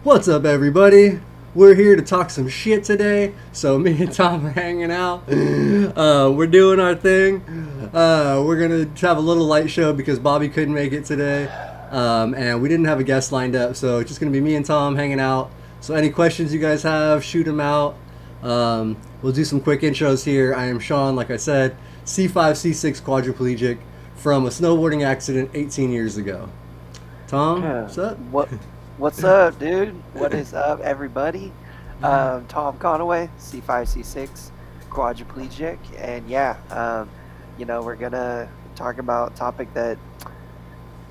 What's up, everybody? We're here to talk some shit today. So me and Tom are hanging out. We're doing our thing. We're gonna have a little light show because Bobby couldn't make it today, and we didn't have a guest lined up. So it's just gonna be me and Tom hanging out. So any questions you guys have, shoot them out. We'll do some quick intros here. I am Shawn, like I said, C5, C6 quadriplegic from a snowboarding accident 18 years ago. Tom, what's up? What what's up, dude? What is up, everybody? Tom Conaway, C5, C6, quadriplegic, and we're gonna talk about a topic that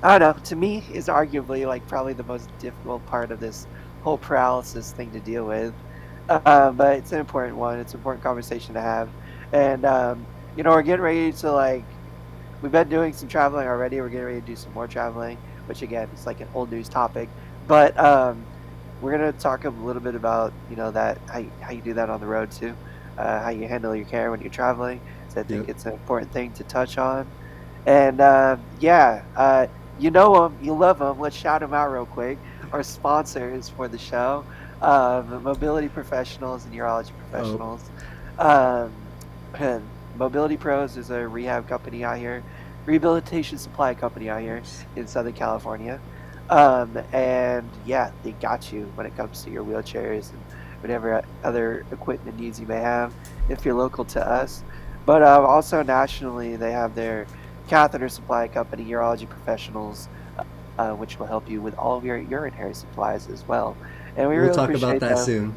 I don't know. To me, is arguably like probably the most difficult part of this whole paralysis thing to deal with. But it's an important one. It's an important conversation to have, and we're getting ready to like. We've been doing some traveling already. We're getting ready to do some more traveling, which again is like an old news topic. But we're gonna talk a little bit about that how you do that on the road too, how you handle your care when you're traveling. So I think Yep. it's an important thing to touch on. And you know them, you love them. Let's shout them out real quick. Our sponsors for the show, mobility professionals and urology Oh, professionals. Um, Mobility Pros is a rehab company out here, rehabilitation supply company out here oops. in Southern California. And yeah, they got you when it comes to your wheelchairs and whatever other equipment needs you may have if you're local to us. But also nationally, they have their catheter supply company, Urology Professionals, which will help you with all of your urinary supplies as well. And we We'll really talk about appreciate that them. soon.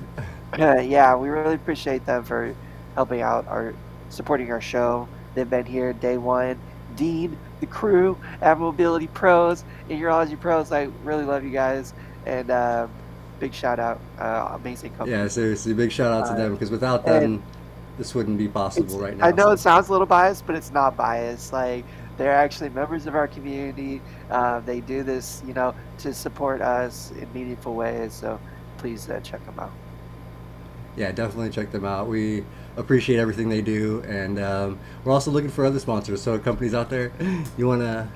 Yeah, we really appreciate them for helping out our supporting our show. They've been here day one. Dean, the crew, at Mobility Pros, and Urology Pros. I really love you guys, and big shout out, amazing Yeah, company. seriously, big shout out to Uh, them because without and them, this wouldn't be possible it's right I now. know it So, sounds a little biased, but it's not biased. Like they're actually members of our community. They do this, to support us in meaningful ways. So please check them out. yeah, definitely check them out. We appreciate everything they do, and we're also looking for other sponsors. So, companies out there, you want to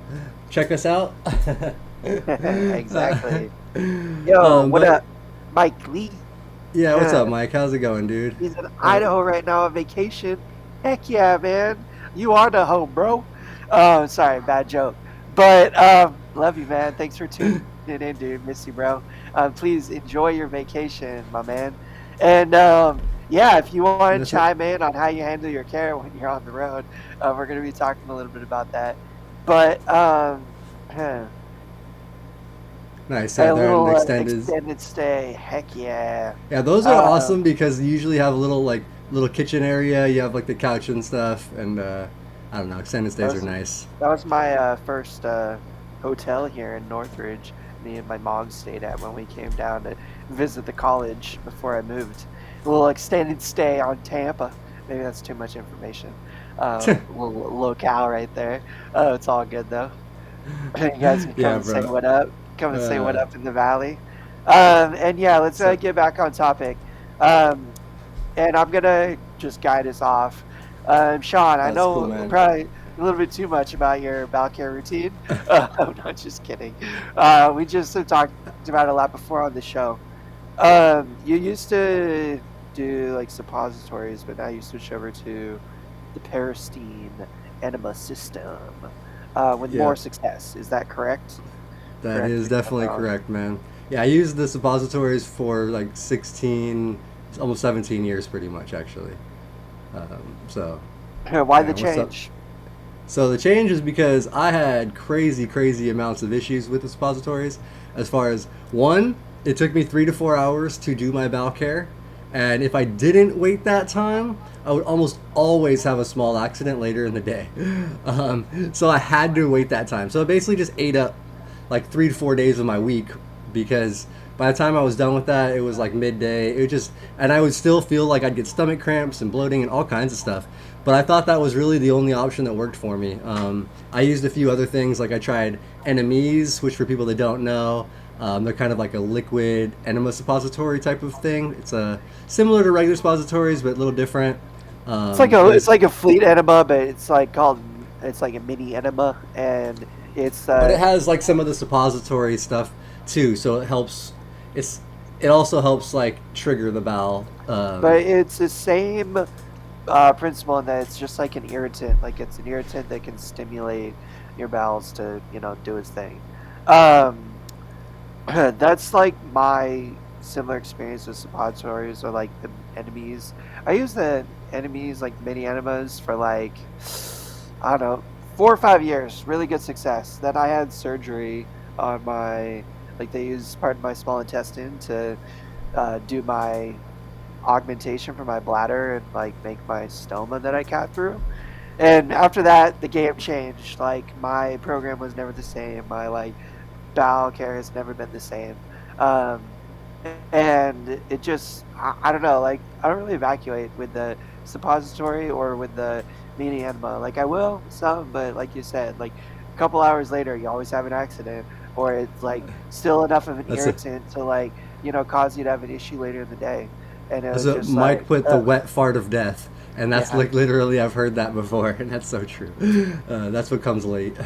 check us out? uh, Exactly. Yo, what but up, Mike Lee? yeah, what's up, Mike? How's it going, dude? He's in Uh, Idaho right now on vacation. Heck yeah, man. You are the home, bro. Sorry, bad joke. But love you, man. Thanks for tuning in, dude. Miss you, bro. Please enjoy your vacation, my man. And yeah, if you want to that's it. chime in on how you handle your care when you're on the road, we're going to be talking a little bit about that. But a Nice. Yeah, they're on an little extended. extended stay. Heck yeah. Yeah, those are Um, awesome because you usually have a little little kitchen area. You have like the couch and stuff, and I don't know. Extended that stays are was nice. That was my first hotel here in Northridge. Me and my mom stayed at when we came down to visit the college before I moved. A little extended stay on Tampa. Maybe that's too much information. Little locale right there. It's all good though. You guys can come Yeah, and say bro. what up. Come and say what Uh, up in the valley. And yeah, let's so get back on topic. Um, and I'm gonna just guide us off. Shawn, I that's cool, know man. probably a little bit too much about your bowel care routine. I'm not just kidding. We just have talked about it a lot before on the show. You used to do like suppositories, but now you switched over to the Parastine enema system with Yeah, more success. Is that correct? that Correct is me if I'm definitely wrong. correct, man. Yeah, I used the suppositories for like 16, almost 17 years, pretty much actually. So Why the yeah, what's up? change? So the change is because I had crazy, crazy amounts of issues with the suppositories. As far as one, it took me 3 to 4 hours to do my bowel care, and if I didn't wait that time, I would almost always have a small accident later in the day. So I had to wait that time. So it basically just ate up like 3 to 4 days of my week because by the time I was done with that, it was like midday. It just, and I would still feel like I'd get stomach cramps and bloating and all kinds of stuff. But I thought that was really the only option that worked for me. I used a few other things, like I tried enemies, which for people that don't know, they're kind of like a liquid enema suppository type of thing. It's similar to regular suppositories, but a little different. But It's like a fleet enema, but it's like a mini enema, and it's it has like some of the suppository stuff too, so it helps. It's it also helps like trigger the bowel. But it's the same principle in that it's just like an irritant. Like it's an irritant that can stimulate your bowels to, do its thing. Um, that's like my similar experience with suppositories or like the enemies. I use the enemies like mini enemas for like I don't know 4 or 5 years. Really good success. Then I had surgery on my like they use part of my small intestine to do my augmentation for my bladder and like make my stoma that I cat through. And after that, the game changed. Like my program was never the same. My like bowel care has never been the same. Um, and it just, I don't know, like, I don't really evacuate with the suppository or with the mini enema. Like, I will some, but like you said, like, a couple hours later, you always have an accident, or it's like still enough of an That's a irritant to, like, cause you to have an issue later in the day. And it that's was a just Mike like, put the wet fart of death, and that's yeah. like literally I've heard that before, and that's so true. That's what comes late.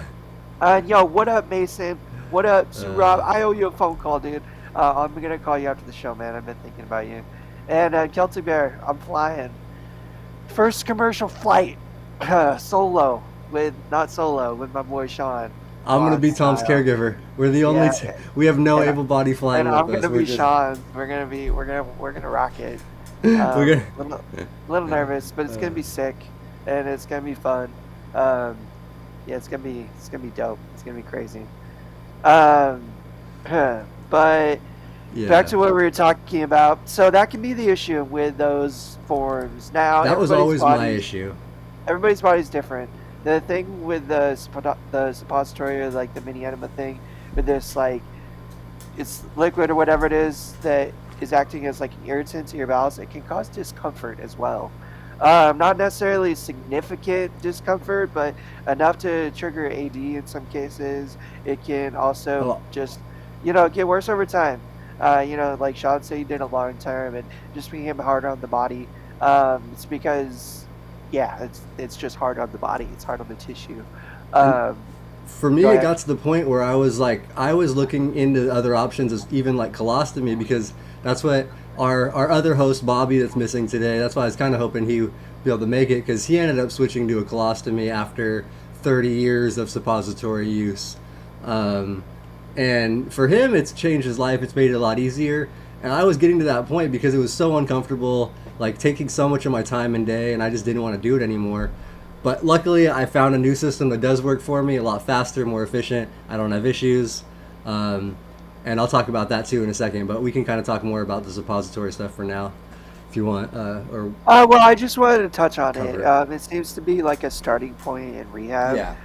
Yo, what up, Mason? What up, Sue Uh, Rob? I owe you a phone call, dude. I'm gonna call you after the show, man. I've been thinking about you. And Celtic Bear, I'm flying. First commercial flight, solo with not solo with my boy Shawn, I'm gonna vlog be Tom's style. caregiver. We're the only Yeah, we have no and able body and flying with I'm us. gonna We're be just Shawn. We're gonna rock it. we're Little, little nervous, but it's gonna be sick, and it's gonna be fun. Um, yeah, it's gonna be dope. It's gonna be crazy. Um, but back yeah. to what we were talking about. So that can be the issue with those forms. Now, That was always my issue. everybody's body's different. The thing with the suppository or like the mini enema thing with this like it's liquid or whatever it is that is acting as like an irritant to your bowels, it can cause discomfort as well. Not necessarily significant discomfort, but enough to trigger AD in some cases. It can also Oh, just, get worse over time. Like Shawn said, he did a long term and just became hard on the body. It's because, yeah, it's just hard on the body. It's hard on the tissue. and Um, for me, Go it ahead. got to the point where I was looking into other options, as even like colostomy, because that's what our other host Bobby that's missing today. That's why I was kind of hoping he would be able to make it, because he ended up switching to a colostomy after 30 years of suppository use. Um, and for him, it's changed his life. It's made it a lot easier. And I was getting to that point because it was so uncomfortable, like taking so much of my time and day, and I just didn't want to do it anymore. But luckily, I found a new system that does work for me, a lot faster, more efficient. I don't have issues. Um, and I'll talk about that too in a second, but we can kind of talk more about the suppository stuff for now if you want, or Well, I just wanted to touch on it. cover it. It seems to be like a starting point in rehab Yeah.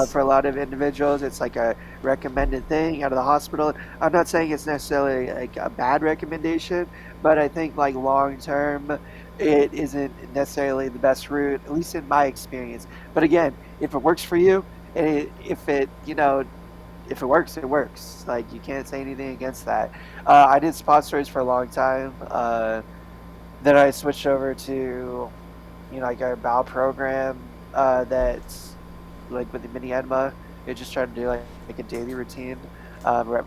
for a lot of individuals. It's like a recommended thing out of the hospital. I'm not saying it's necessarily like a bad recommendation, but I think like long term, it isn't necessarily the best route, at least in my experience. But again, if it works for you, and if it works, it works. Like you can't say anything against that. I did sponsors for a long time. Then I switched over to, like a bowel program that's like with the mini enema. It just tried to do like a daily routine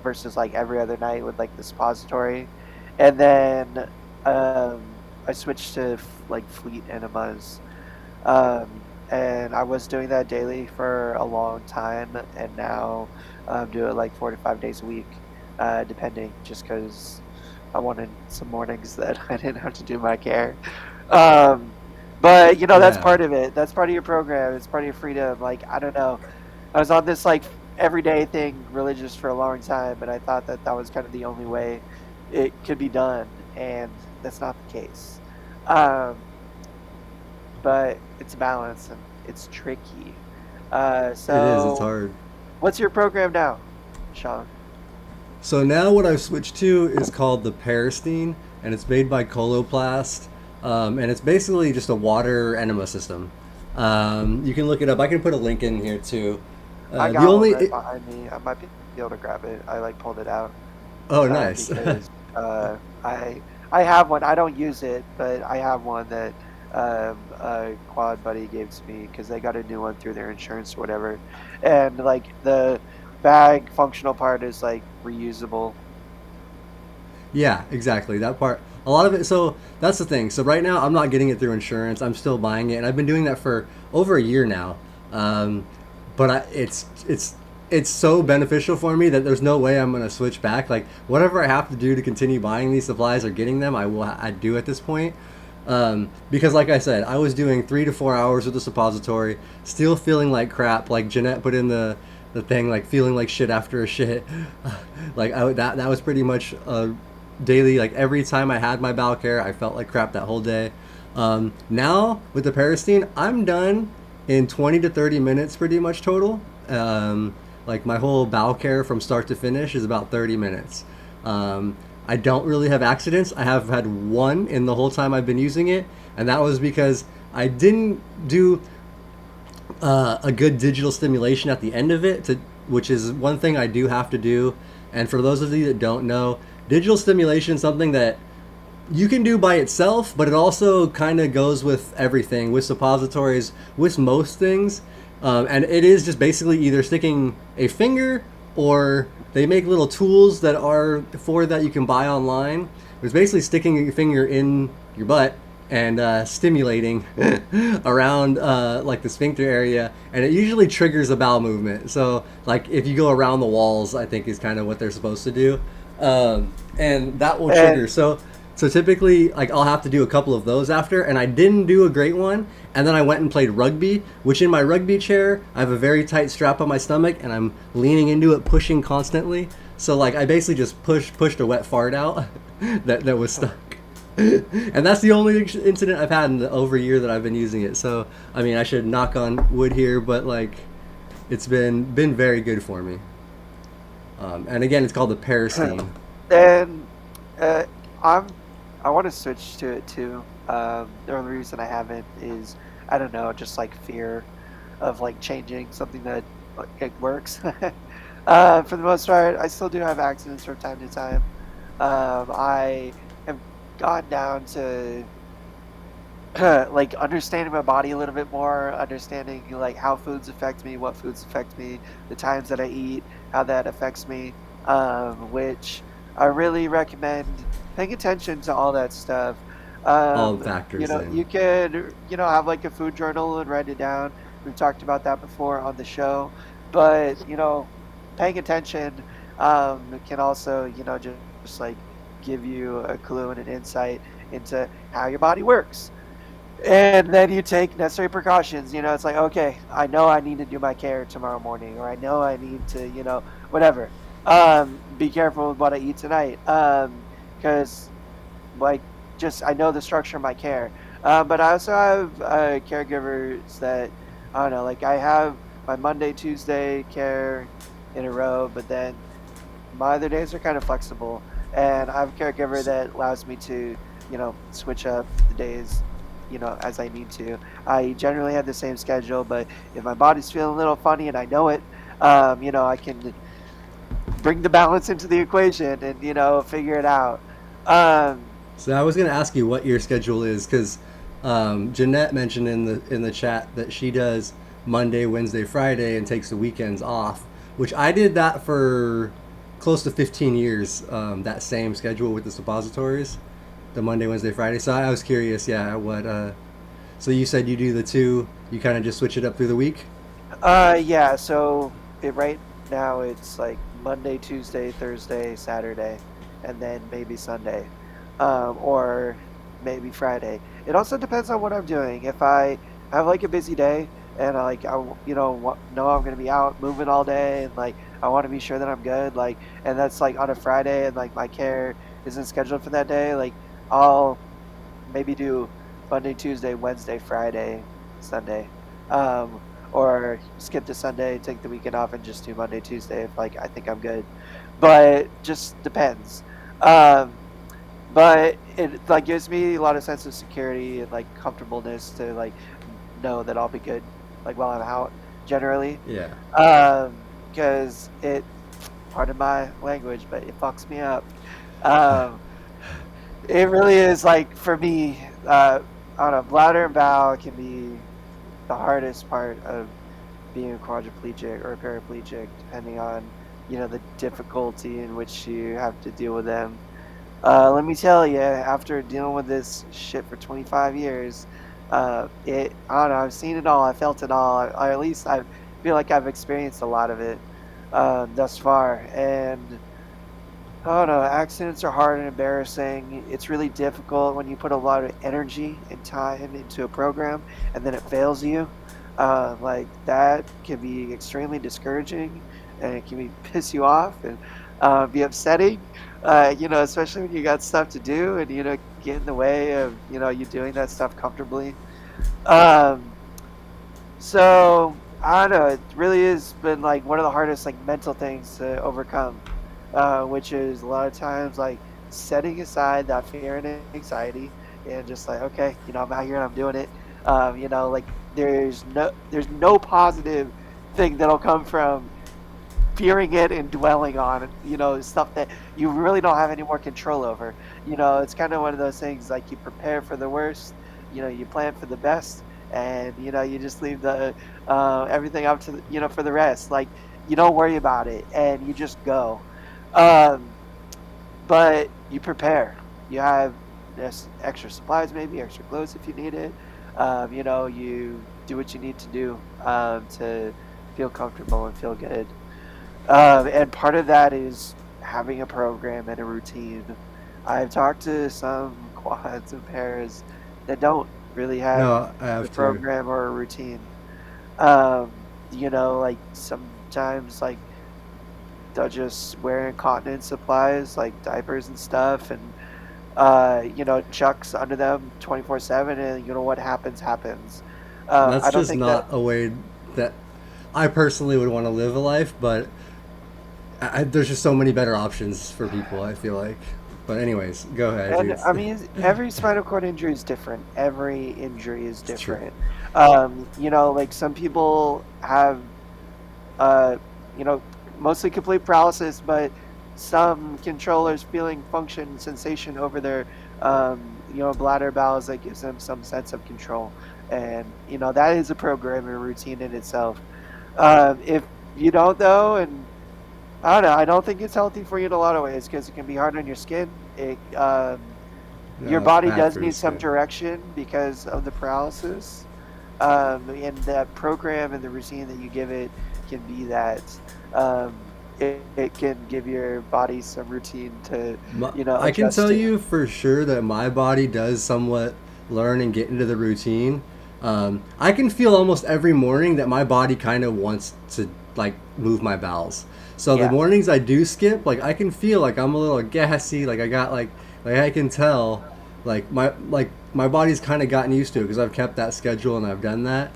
versus like every other night with like the suppository. And then I switched to like fleet enemas. And I was doing that daily for a long time, and now do it like 4 to 5 days a week, depending, just because I wanted some mornings that I didn't have to do my care. Um, but that's Yeah. part of it. That's part of your program. It's part of your freedom. Like I don't know, I was on this like everyday thing, religious for a long time, but I thought that that was kind of the only way it could be done, and that's not the case. Um, but it's a balance and it's tricky. It is. It's So hard. what's your program now, Shawn? So now what I've switched to is called the Parastine, and it's made by Coloplast, and it's basically just a water enema system. You can look it up. I can put a link in here too. I The got one only right behind me. I might be able to grab it. I like pulled it out oh nice. because I have one. I don't use it, but I have one that a quad buddy gave to me because they got a new one through their insurance or whatever, and like the bag functional part is like reusable. Yeah, exactly. That part. A lot of it. So that's the thing. So right now, I'm not getting it through insurance. I'm still buying it, and I've been doing that for over a year now. Um, but it's so beneficial for me that there's no way I'm gonna switch back. Like whatever I have to do to continue buying these supplies or getting them, I do at this point. Because like I said, I was doing 3 to 4 hours with the suppository, still feeling like crap. Like Jeanette put in the thing, like feeling like shit after a shit. Like that was pretty much daily. Like every time I had my bowel care, I felt like crap that whole day. Now with the Parastene, I'm done in 20 to 30 minutes, pretty much total. Like my whole bowel care from start to finish is about 30 minutes. I don't really have accidents. I have had one in the whole time I've been using it, and that was because I didn't do a good digital stimulation at the end of it, which is one thing I do have to do. And for those of you that don't know, digital stimulation is something that you can do by itself, but it also kind of goes with everything, with suppositories, with most things. And it is just basically either sticking a finger, or they make little tools that are for that you can buy online. It's basically sticking your finger in your butt and stimulating around like the sphincter area, and it usually triggers a bowel movement. So like if you go around the walls, I think is kind of what they're supposed to do, and that will And trigger. So typically, like I'll have to do a couple of those after, and I didn't do a great one. And then I went and played rugby, which in my rugby chair, I have a very tight strap on my stomach, and I'm leaning into it, pushing constantly. So like I basically just pushed a wet fart out that was stuck. And that's the only incident I've had in the over a year that I've been using it. So I mean, I should knock on wood here, but like it's been very good for me. And again, it's called the Parastene. and uh, I'm I want to switch to it too. The only reason I haven't is I don't know, just like fear of like changing something that like it works. For the most part, I still do have accidents from time to time. I have gone down to like understanding my body a little bit more, understanding like how foods affect me, what foods affect me, the times that I eat, how that affects me, which I really recommend paying attention to all that stuff. All You factors know, in. you could, have like a food journal and write it down. We've talked about that before on the show, but paying attention can also, just like give you a clue and an insight into how your body works. And then you take necessary precautions. It's like, okay, I know I need to do my care tomorrow morning, or I know I need to, whatever. Be careful with what I eat tonight. Because like just I know the structure of my care. But I also have caregivers that I don't know, like I have my Monday, Tuesday care in a row, but then my other days are kind of flexible, and I have a caregiver that allows me to, switch up the days, as I need to. I generally have the same schedule, but if my body's feeling a little funny and I know it, I can bring the balance into the equation and figure it out. Um, So I was gonna ask you what your schedule is, because Jeanette mentioned in the chat that she does Monday, Wednesday, Friday, and takes the weekends off. Which I did that for close to 15 years. That same schedule with the suppositories, the Monday, Wednesday, Friday. So I was curious, yeah, what. So you said you do the two. You kind of just switch it up through the week. yeah. So right now it's like Monday, Tuesday, Thursday, Saturday, and then maybe Sunday, or maybe Friday. It also depends on what I'm doing. If I have like a busy day and know I'm gonna be out moving all day, and like I want to be sure that I'm good, like, and that's like on a Friday, and like my care isn't scheduled for that day, like I'll maybe do Monday, Tuesday, Wednesday, Friday, Sunday, um, or skip the Sunday, take the weekend off, and just do Monday, Tuesday if like I think I'm good. But just depends. Um, but it like gives me a lot of sense of security and like comfortableness to like know that I'll be good like while I'm out generally. Yeah. Because it, pardon my language, but it fucks me up. Um, it really is like for me, on a bladder and bowel can be the hardest part of being a quadriplegic or a paraplegic, depending on the difficulty in which you have to deal with them. Let me tell you, after dealing with this shit for 25 years, I don't know, I've seen it all, I felt it all, or at least I feel like I've experienced a lot of it thus far. And I don't know, accidents are hard and embarrassing. It's really difficult when you put a lot of energy and time into a program and then it fails you. Like that can be extremely discouraging and it can be piss you off and be upsetting. Especially when you got stuff to do and get in the way of you doing that stuff comfortably. Um, so I don't know. It really has been like one of the hardest like mental things to overcome, which is a lot of times like setting aside that fear and anxiety and just like okay, I'm out here and I'm doing it. Like there's no positive thing that'll come from fearing it and dwelling on stuff that you really don't have any more control over. It's kind of one of those things like you prepare for the worst, you plan for the best, and you just leave the everything up to for the rest. Like you don't worry about it and you just go. um but you prepare. You have this extra supplies, maybe extra clothes if you need it. You do what you need to do to feel comfortable and feel good. And part of that is having a program and a routine. I've talked to some quads and pairs that don't really have No, I the have to. program or a routine. Like sometimes like they'll just wear incontinence supplies like diapers and stuff and chucks under them 24/7 and what happens. That's I don't just think that. not a way that I personally would want to live a life, but there's just so many better options for people, I feel like. But anyways, go ahead, And dude. I mean, every spinal cord injury is different. Every injury is It's true. different. Like some people have, uh, you know, mostly complete paralysis, but some controllers feeling function sensation over their, bladder bowels that gives them some sense of control. And, that is a program and routine in itself. If you don't, though, and I don't know. I don't think it's healthy for you in a lot of ways because it can be hard on your skin. Your body Bad does for the need some skin. direction because of the paralysis. And that program and the routine that you give it can be that. It can give your body some routine to, I can adjust tell to. you for sure that my body does somewhat learn and get into the routine. I can feel almost every morning that my body kind of wants to like move my bowels. So the Yeah, mornings I do skip, like I can feel like I'm a little gassy, like I got like I can tell like my body's kind of gotten used to it because I've kept that schedule and I've done that.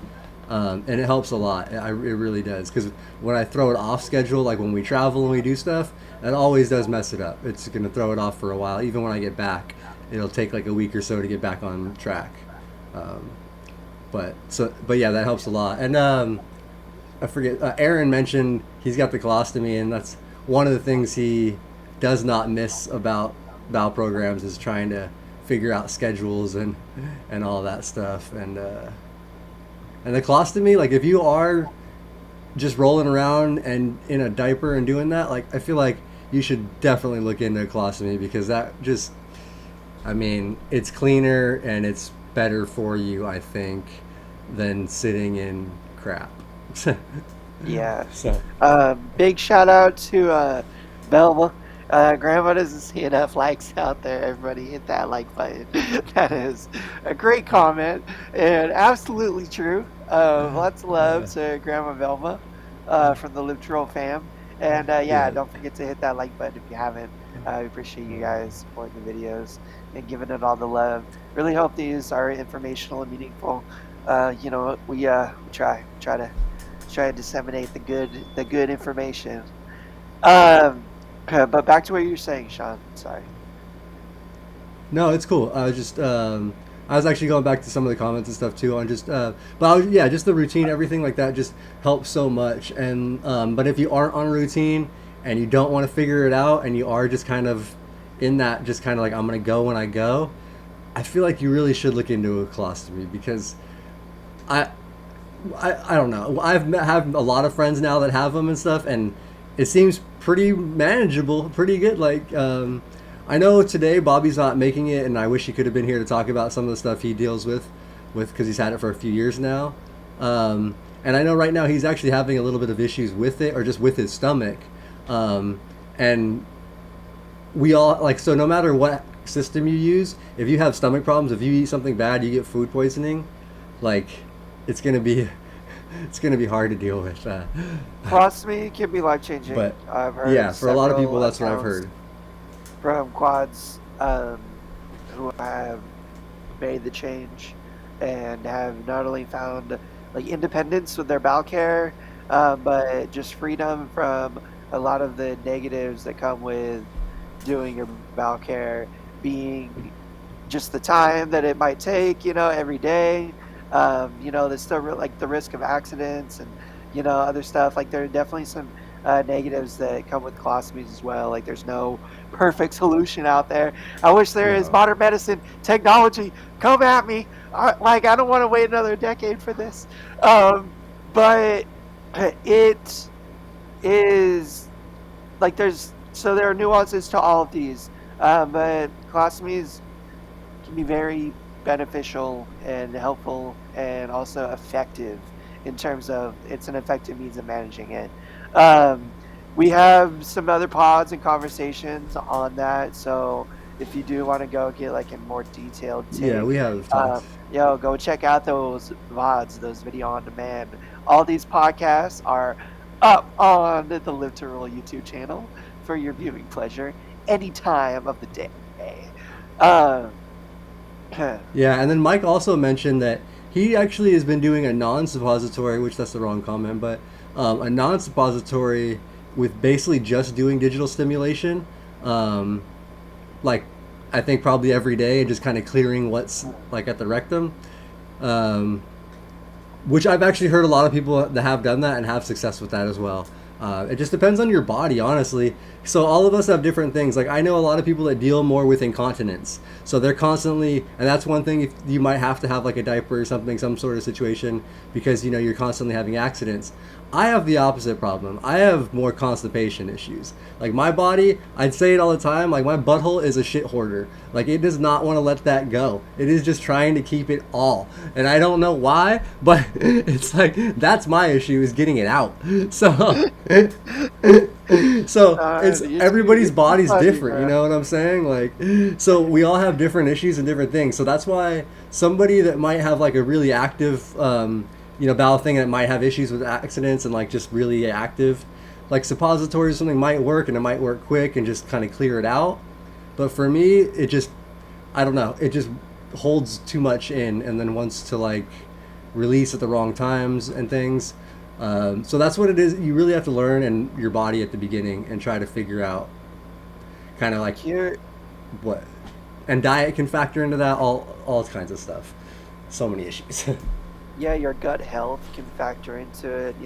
And it helps a lot. It really does. Because when I throw it off schedule, like when we travel and we do stuff, that always does mess it up. It's going to throw it off for a while. Even when I get back, it'll take like a week or so to get back on track. Um, but yeah, that helps a lot. And I forget. Aaron mentioned he's got the colostomy, and that's one of the things he does not miss about bowel programs is trying to figure out schedules and all that stuff. And the colostomy, like if you are just rolling around and in a diaper and doing that, like I feel like you should definitely look into a colostomy because that just, I mean, it's cleaner and it's better for you, I think, than sitting in crap. yeah. So Big shout out to Belma. Grandma doesn't see enough likes out there. Everybody hit that like button. That is a great comment and absolutely true. Lots of love to Grandma Velma from the Live Troll fam. And yeah, yeah, don't forget to hit that like button if you haven't. We appreciate you guys supporting the videos and giving it all the love. Really hope these are informational and meaningful. We try to disseminate the good information. Um, but back to what you were saying, Shawn. Sorry. no, it's cool. I was actually going back to some of the comments and stuff too on just, but I was, yeah, just the routine, everything like that just helps so much. And but if you aren't on a routine and you don't want to figure it out, and you are just kind of in that, just kind of like I'm gonna go when I go, I feel like you really should look into a colostomy because I I don't know. Have a lot of friends now that have them and stuff, and it seems pretty manageable, pretty good. Like I know today Bobby's not making it, and I wish he could have been here to talk about some of the stuff he deals with because he's had it for a few years now. And I know right now he's actually having a little bit of issues with it, or just with his stomach. And we all like, so no matter what system you use, if you have stomach problems, if you eat something bad, you get food poisoning, like it's gonna be it's gonna be hard to deal with. Colostomy can be life changing. But I've heard yeah, for a lot of several people, that's what I've accounts heard. from quads who have made the change and have not only found like independence with their bowel care, but just freedom from a lot of the negatives that come with doing your bowel care, being just the time that it might take, every day. There's still like the risk of accidents and other stuff. Like there are definitely some negatives that come with colostomies as well. Like there's no perfect solution out there. I wish there is. No. Modern medicine technology, come at me. I don't want to wait another decade for this. But it is like there are nuances to all of these. But colostomies can be very beneficial and helpful and also effective in terms of it's an effective means of managing it. Um, we have some other pods and conversations on that. So if you do want to go get like a more detailed Yeah, take, we have talked. go check out those VODs, those video on demand. All these podcasts are up on the Live to Rule YouTube channel for your viewing pleasure any time of the day. Uh, Yeah, and then Mike also mentioned that he actually has been doing a non-suppository, which that's the wrong comment, but a non-suppository with basically just doing digital stimulation, um, like I think probably every day, and just kind of clearing what's like at the rectum. Um, which I've actually heard a lot of people that have done that and have success with that as well. It just depends on your body, honestly. So all of us have different things. Like I know a lot of people that deal more with incontinence, so they're constantly, and that's one thing. If you might have to have like a diaper or something, some sort of situation, because you're constantly having accidents. I have the opposite problem. I have more constipation issues. Like my body, I'd say it all the time. Like my butthole is a shit hoarder. Like it does not want to let that go. It is just trying to keep it all, and I don't know why. But it's like that's my issue is getting it out. So, so it's everybody's body's different. You know what I'm saying? Like, so we all have different issues and different things. So that's why somebody that might have like a really active, bowel thing that might have issues with accidents and like just really active, like suppositories or something might work and it might work quick and just kind of clear it out. But for me, it just, I don't know, it just holds too much in and then wants to like release at the wrong times and things. So that's what it is. You really have to learn and your body at the beginning and try to figure out kind of like here, what, and diet can factor into that, all kinds of stuff. So many issues. yeah, your gut health can factor into it.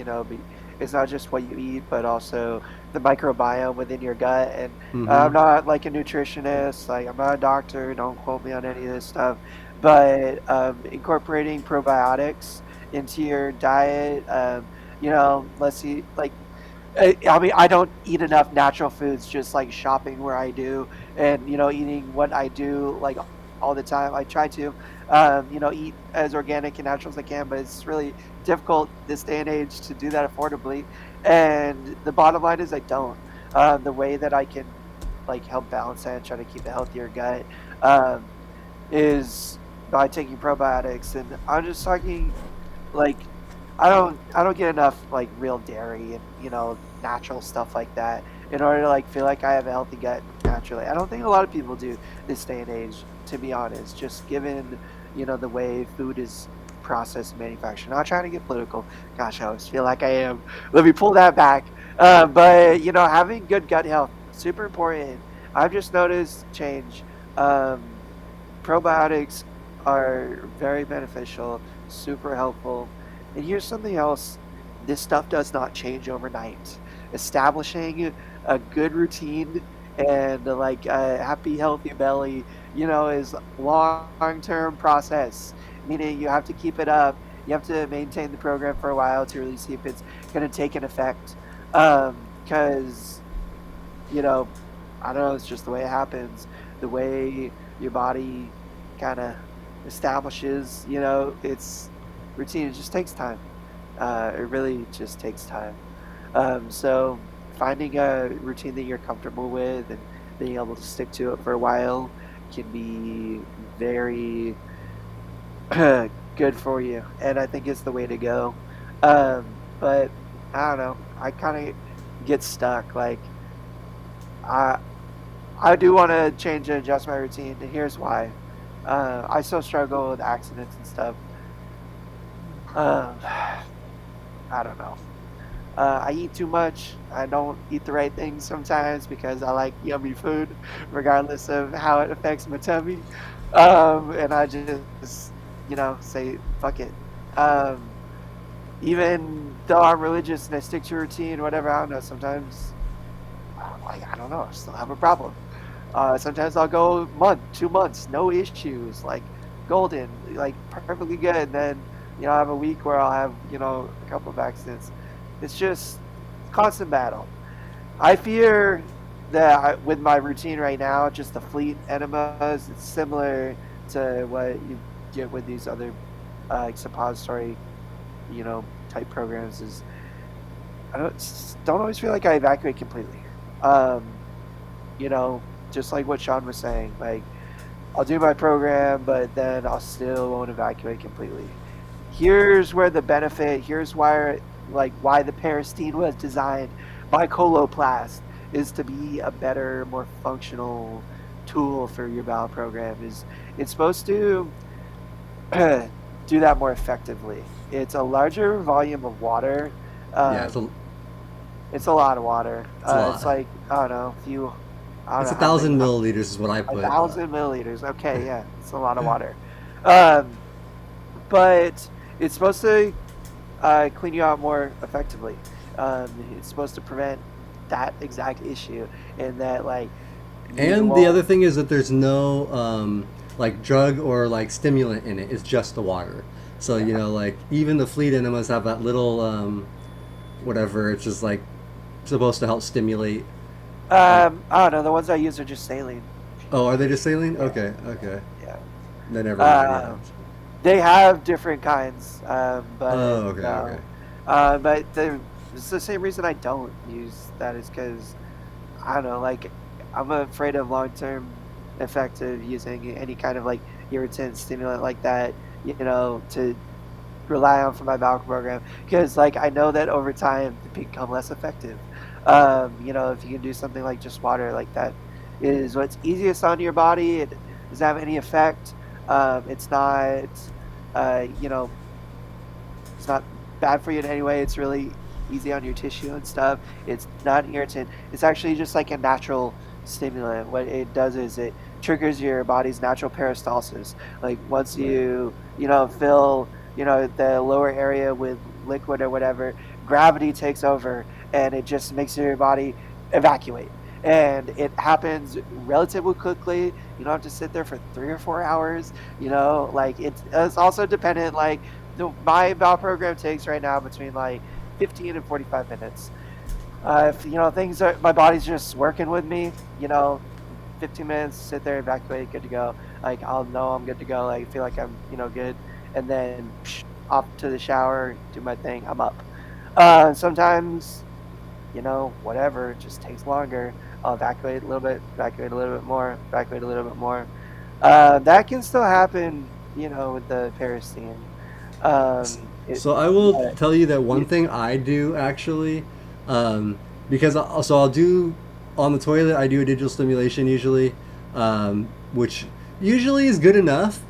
It's not just what you eat, but also the microbiome within your gut. And I'm Hmm. not like a nutritionist, like I'm not a doctor. Don't quote me on any of this stuff. But incorporating probiotics into your diet, let's see, like I mean, I don't eat enough natural foods just like shopping where I do and, eating what I do like all the time. I try to, eat as organic and natural as I can, but it's really difficult this day and age to do that affordably. And the bottom line is I don't. The way that I can like help balance that and try to keep a healthier gut um, is by taking probiotics. And I'm just talking like I don't get enough like real dairy and natural stuff like that in order to like feel like I have a healthy gut naturally. I don't think a lot of people do this day and age, to be honest, just given the way food is processed and manufactured. Not trying to get political. Gosh, I always feel like I am. Let me pull that back. But having good gut health super important. I've just noticed change. Um, Probiotics are very beneficial, super helpful. And here's something else: this stuff does not change overnight. Establishing a good routine and like a happy, healthy belly, is long-term process. Meaning you have to keep it up. You have to maintain the program for a while to really see if it's going to take an effect. Because you know, I don't know, it's just the way it happens, the way your body kind of establishes, its routine. It just takes time. It really just takes time. So finding a routine that you're comfortable with and being able to stick to it for a while can be very good for you, and I think it's the way to go. But I don't know. I kind of get stuck. Like I I do want to change and adjust my routine, and here's why. I still struggle with accidents and stuff. Um, I don't know. I eat too much. I don't eat the right things sometimes because I like yummy food, regardless of how it affects my tummy. And I just, say fuck it. Um, Even though I'm religious and I stick to a routine, whatever, I don't know. Sometimes, I don't know. I still have a problem. Sometimes I'll go a month, 2 months, no issues, like golden, like perfectly good. And then, I have a week where I'll have, a couple of accidents. It's just constant battle. I fear that with my routine right now, just the fleet enemas, it's similar to what you get with these other like suppository, type programs. Is I don't always feel like I evacuate completely. Um, you know, just like what Shawn was saying, like I'll do my program, but then I'll still won't evacuate completely. Here's where the benefit. Here's why the Parastine was designed by Coloplast is to be a better, more functional tool for your bowel program. Is it's supposed to do that more effectively. It's a larger volume of water. Yeah, Um, it's a lot of water. it's a It's lot. like I don't know, I don't It's know a how many, thousand milliliters is what I a put. thousand milliliters. Okay, yeah, it's a lot of water. Um, but it's supposed to clean you out more effectively. It's supposed to prevent that exact issue, and that like you And the other won't. thing is that there's no like drug or like stimulant in it. It's just the water. So Yeah. like even the fleet enemas have that little whatever. It's just like supposed to help stimulate. Uh, I don't know. The ones I use are just saline. oh, are they just saline? Yeah, Okay, yeah, okay. yeah. Then never mind. Yeah. Um, they have different kinds, but Oh, okay, okay. no. It's the same reason I don't use that is because I don't know. Like I'm afraid of long term effect of using any kind of like irritant stimulant like that. To rely on for my bowel program because like I know that over time they become less effective. If you can do something like just water like that is what's easiest on your body. It doesn't have any effect. It's not, uh, you know, it's not bad for you in any way. It's really easy on your tissue and stuff. It's not an irritant. It's actually just like a natural stimulant. What it does is it triggers your body's natural peristalsis. Like once Right. fill, the lower area with liquid or whatever, gravity takes over and it just makes your body evacuate. And it happens relatively quickly. You don't have to sit there for 3 or 4 hours. Like it's also dependent. Like my bowel program takes right now between like 15 and 45 minutes. If things are my body's just working with me, 15 minutes, sit there, evacuate, good to go. Like I'll know I'm good to go. Like feel like I'm good, and then off to the shower, do my thing. I'm up. Sometimes whatever, it just takes longer. I'll evacuate a little bit, evacuate a little bit more, evacuate a little bit more. That can still happen, with the Parastine. So I will But tell you that one you, thing I do actually, because I'll do on the toilet. I do a digital stimulation usually, which usually is good enough.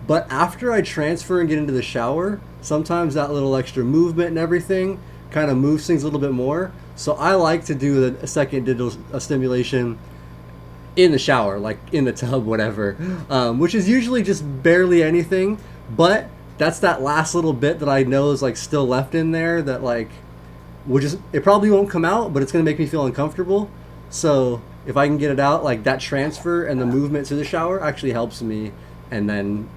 But after I transfer and get into the shower, sometimes that little extra movement and everything kind of moves things a little bit more. So I like to do a second digital stimulation in the shower, like in the tub, whatever, which is usually just barely anything. But that's that last little bit that I know is like still left in there that like will just it probably won't come out, but it's gonna make me feel uncomfortable. So if I can get it out, like that transfer and the movement to the shower actually helps me. And then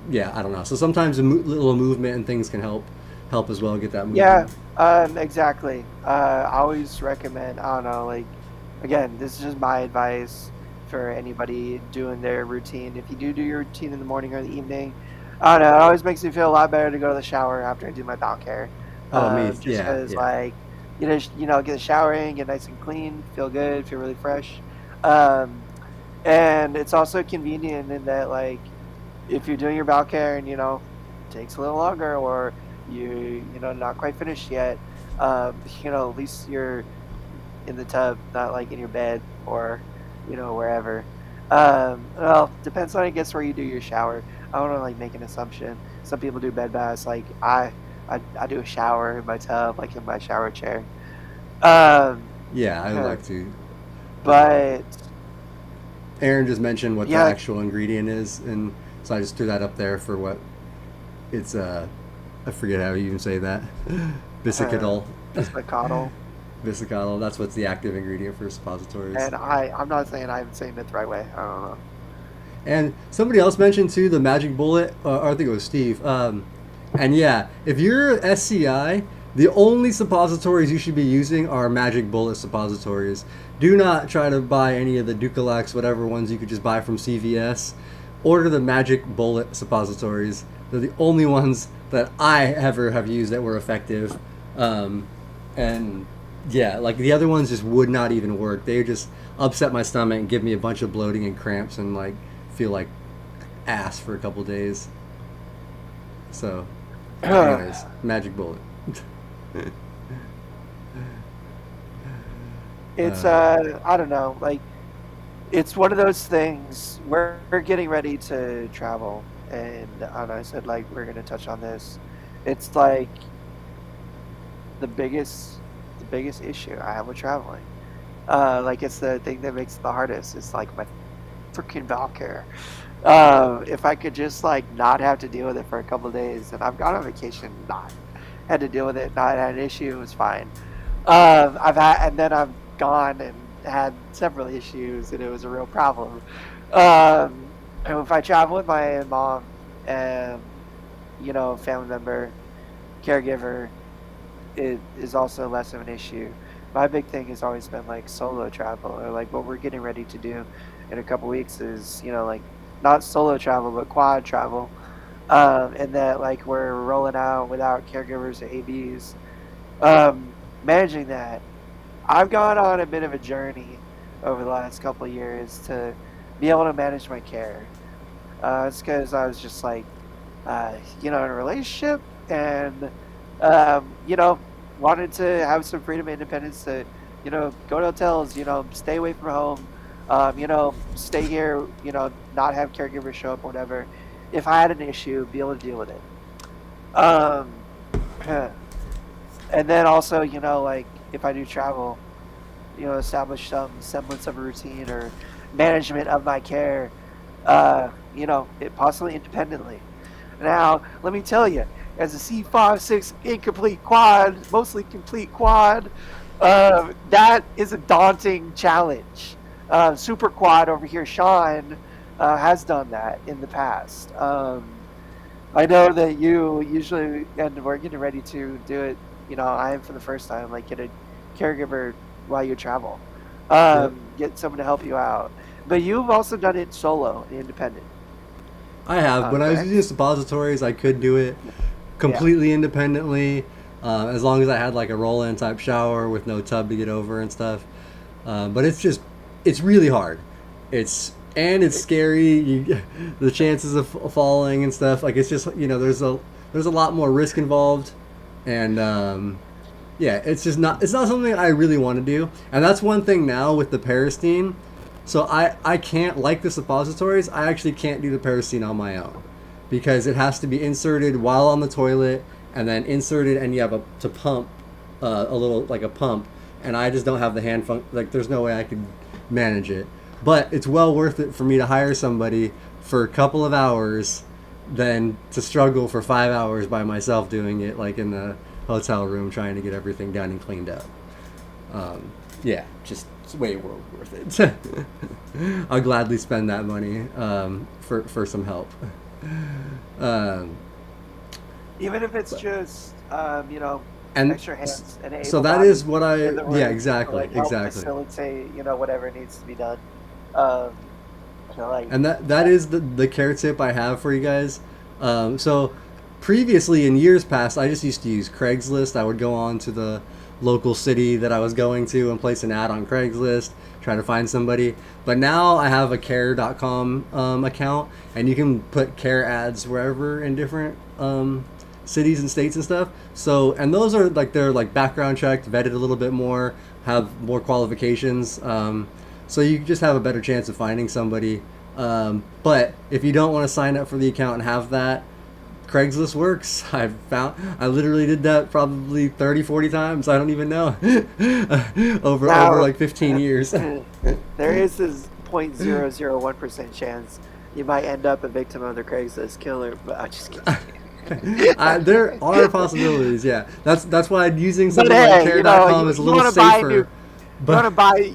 yeah, I don't know. So sometimes a little movement and things can help as well get that yeah, moving. exactly. I always recommend. I don't know, like again, this is just my advice for anybody doing their routine. If you do your routine in the morning or the evening, I don't know. It always makes me feel a lot better to go to the shower after I do my bowel care. Oh, me, Just yeah, because, yeah. like, get a shower in, get nice and clean, feel good, feel really fresh. Um, and it's also convenient in that, like, if you're doing your bowel care and takes a little longer, or not quite finished yet, at least you're in the tub, not like in your bed or wherever. Well, depends on, I guess, where you do your shower. I don't want to like make an assumption. Some people do bed baths. Like I do a shower in my tub, like in my shower chair. Um, Yeah, I would like to as well. but Aaron just mentioned what the yeah, actual ingredient is, and so I just threw that up there for what it's. I forget how you even say that. Bisacodyl. just a coddle. Bisacodyl. That's what's the active ingredient for suppositories. And I'm not saying I'm saying it the right way. I don't know. And somebody else mentioned too the magic bullet. Or I think it was Steve. And yeah, if you're SCI, the only suppositories you should be using are magic bullet suppositories. Do not try to buy any of the Ducalax, whatever ones you could just buy from CVS. Order the magic bullet suppositories. They're the only ones that I ever have used that were effective. And yeah, like the other ones just would not even work. They just upset my stomach and give me a bunch of bloating and cramps and like feel like ass for a couple days. So, anyways, magic bullet. It's uh, I don't know, like it's one of those things. We're getting ready to travel, and I said like we're gonna touch on this. It's like the biggest the biggest issue I have with traveling. Like it's the thing that makes it the hardest. It's like my freaking bowel care. If I could just like not have to deal with it for a couple of days, and I've gone on vacation, not had to deal with it, not had an issue, it was fine. And then I've gone and had several issues, and it was a real problem. And if I travel with my mom, and family member, caregiver, it is also less of an issue. My big thing has always been like solo travel, or like what we're getting ready to do in a couple weeks is like not solo travel but quad travel, and that like we're rolling out without caregivers or ABs. Managing that, I've gone on a bit of a journey over the last couple of years to be able to manage my care. It's because I was just like, in a relationship, and wanted to have some freedom and independence to, go to hotels, stay away from home, stay here, not have caregivers show up, whatever. If I had an issue, be able to deal with it. Um, and then also, like if I do travel, establish some semblance of a routine or management of my care, it possibly independently. Now, let me tell you, as a C5-6 incomplete quad, mostly complete quad, that is a daunting challenge. Super quad over here, Shawn, has done that in the past. I know that you usually, and we're getting ready to do it. I am for the first time, like get a caregiver while you travel, yep. get someone to help you out. But you've also done it solo, independent, I have. When I was using correct? suppositories, I could do it Yeah. completely independently, as long as I had like a roll-in type shower with no tub to get over and stuff. But it's really hard. It's scary. The chances of falling and stuff. Like it's just there's a lot more risk involved, and yeah, it's not something I really want to do. And that's one thing now with the Parastene. So I can't, like the suppositories, I actually can't do the Parastene on my own because it has to be inserted while on the toilet and then inserted, and you have to pump a little, like a pump, and I just don't have the hand like there's no way I could manage it. But it's well worth it for me to hire somebody for a couple of hours than to struggle for 5 hours by myself doing it, like in the hotel room trying to get everything done and cleaned up. Yeah, just it's way worth it. I'll gladly spend that money for some help. Um, Even if it's but just, and extra hands and so able that is bodies what in I, the yeah, room to exactly, like help exactly. facilitate, whatever needs to be done. Um, like And that yeah, is the care tip I have for you guys. So previously, in years past, I just used to use Craigslist. I would go on to the local city that I was going to and place an ad on Craigslist, try to find somebody. But now I have a care.com account, and you can put care ads wherever in different cities and states and stuff. So, and those are like, they're like background checked, vetted a little bit more, have more qualifications. So you just have a better chance of finding somebody. But if you don't want to sign up for the account and have that, Craigslist works. I literally did that probably 30, 40 times. I don't even know. Over now like 15 years. there is this 0.001% chance you might end up a victim of the Craigslist killer, but I'm just kidding. There are possibilities, yeah. That's why using But something like hey, care.com you is a you little want to buy a new safer. But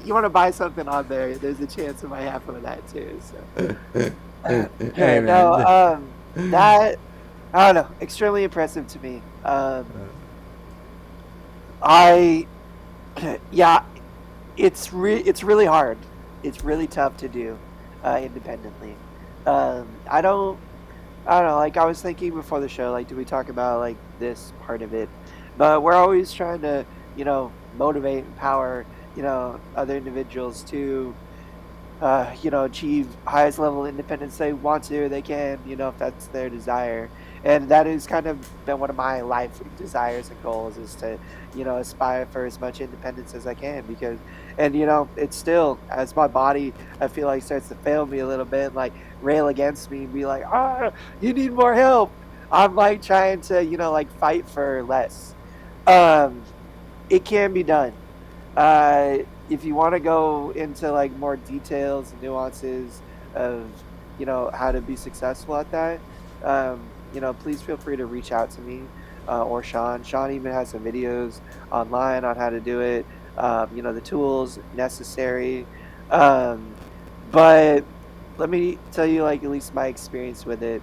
you want to buy something on there. There's a chance it might happen with that too. So hey yeah, no, man. that I don't know, extremely impressive to me. I yeah, it's really hard. It's really tough to do independently. I don't know. Like I was thinking before the show, like, do we talk about like this part of it? But we're always trying to, motivate, empower, other individuals to, achieve highest level of independence they want to, they can, if that's their desire. And that has kind of been one of my life desires and goals is to, aspire for as much independence as I can because, and, it's still, as my body, I feel like starts to fail me a little bit, like rail against me and be like, you need more help. I'm like trying to, like fight for less. Um, it can be done. Uh, if you want to go into like more details and nuances of how to be successful at that, please feel free to reach out to me or Shawn. Shawn even has some videos online on how to do it. The tools necessary. Um, but let me tell you, like at least my experience with it.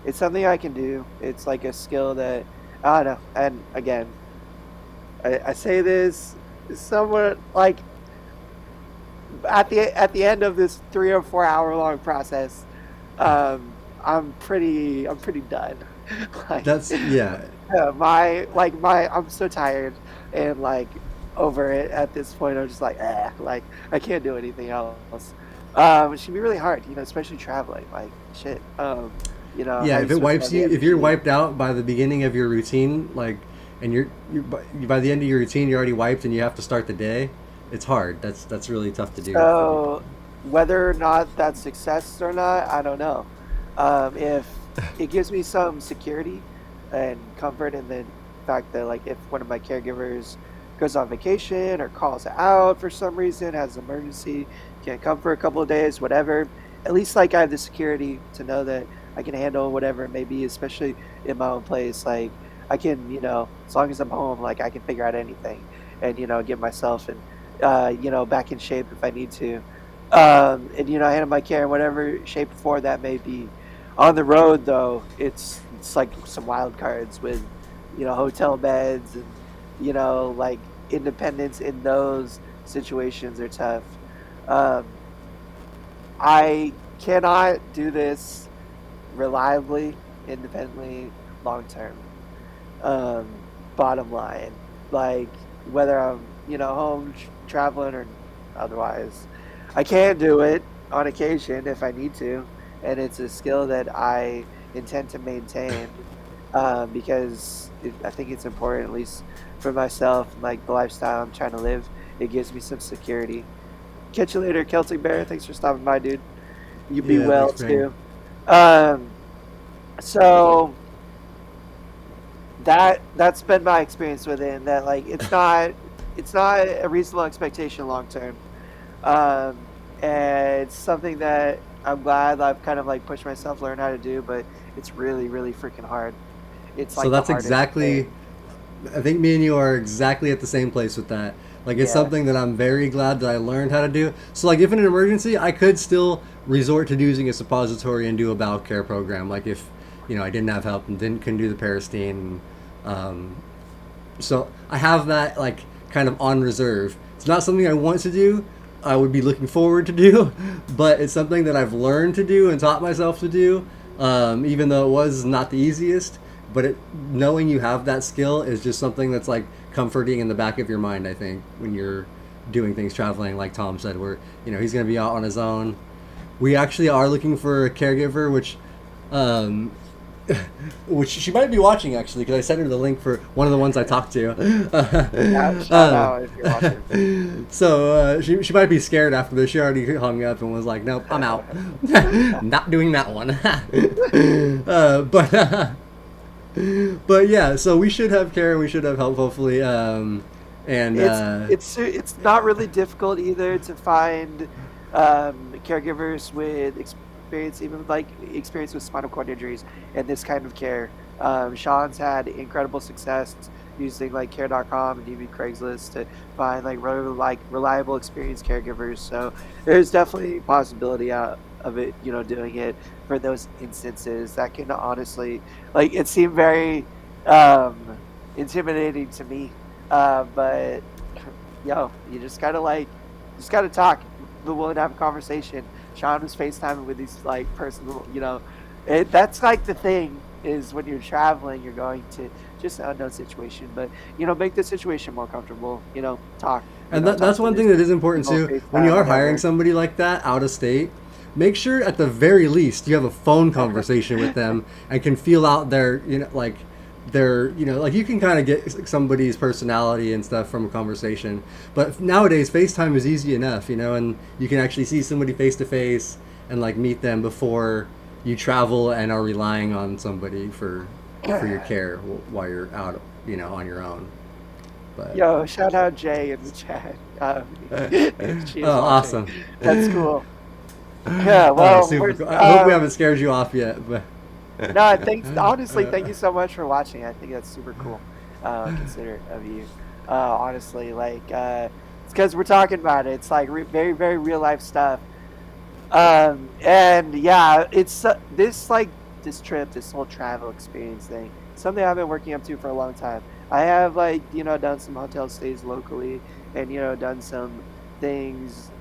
It's something I can do. It's like a skill that I don't know. And again, I say this somewhat like at the end of this 3 or 4 hour long process, I'm pretty done. like That's, yeah. I'm so tired and like over it at this point. I'm just like like I can't do anything else. It should be really hard, especially traveling. Like shit. How Yeah, you if it supposed to wipes have the you, if you're energy? wiped out by the beginning of your routine, like, and you're by the end of your routine, you're already wiped, and you have to start the day. It's hard. That's really tough to do for people. So whether or not that's success or not, I don't know. If it gives me some security and comfort in the fact that like if one of my caregivers goes on vacation or calls out for some reason, has an emergency, can't come for a couple of days, whatever, at least like I have the security to know that I can handle whatever it may be, especially in my own place. Like I can, as long as I'm home, like I can figure out anything and, get myself and back in shape if I need to. And handle my care in whatever shape or form that may be. On the road though, it's like some wild cards with, hotel beds and, like independence in those situations are tough. Um, I cannot do this reliably, independently, long term. Bottom line, like whether I'm home traveling or otherwise, I can do it on occasion if I need to, and it's a skill that I intend to maintain because I think it's important, at least for myself, and like the lifestyle I'm trying to live. It gives me some security. Catch you later, Celtic Bear. Thanks for stopping by, dude. You be Yeah, thanks well for hanging. too. Um, so that's been my experience with it, and that like it's not a reasonable expectation long term. And it's something that I'm glad I've kind of like pushed myself learn how to do, but it's really really freaking hard. It's So like the that's hardest exactly. thing. I think me and you are exactly at the same place with that. Like, it's Yeah. something that I'm very glad that I learned how to do. So like, if in an emergency, I could still resort to using a suppository and do a bowel care program. Like if I didn't have help and couldn't do the parastine. Um, So I have that like kind of on reserve. It's not something I want to do. I would be looking forward to do, but it's something that I've learned to do and taught myself to do. Even though it was not the easiest, but knowing you have that skill is just something that's like comforting in the back of your mind. I think when you're doing things traveling, like Tom said, where he's going to be out on his own. We actually are looking for a caregiver, um, which she might be watching actually, because I sent her the link for one of the ones I talked to. Yeah, shout out if you're watching. So she might be scared after this. She already hung up and was like, "Nope, I'm out. Not doing that one." But yeah, so we should have care and we should have help, hopefully. And It's not really difficult either to find caregivers with experience, even like experience with spinal cord injuries and this kind of care. Shawn's had incredible success using like Care.com and even Craigslist to find like reliable, experienced caregivers. So there's definitely a possibility out of it, doing it for those instances. That can honestly, like, it seemed very intimidating to me, but you just gotta talk. Be willing to have a conversation. Shawn was FaceTiming with these like personal, that's like the thing is when you're traveling, you're going to just an unknown situation, but make the situation more comfortable. Talk. And that's one thing that is important too. When you are hiring somebody like that out of state, make sure at the very least you have a phone conversation with them and can feel out their, like you can kind of get somebody's personality and stuff from a conversation. But nowadays, FaceTime is easy enough, and you can actually see somebody face to face and like meet them before you travel and are relying on somebody for your care while you're out, on your own. But Shout out Jay in the chat. She is watching. Awesome. That's cool. Yeah, well, super cool. I hope we haven't scared you off yet, but. No, honestly, thank you so much for watching. I think that's super cool. Considerate of you. Honestly, like, it's because we're talking about it. It's like very, very real life stuff. And yeah, it's this trip, this whole travel experience thing, something I've been working up to for a long time. I have done some hotel stays locally and done some things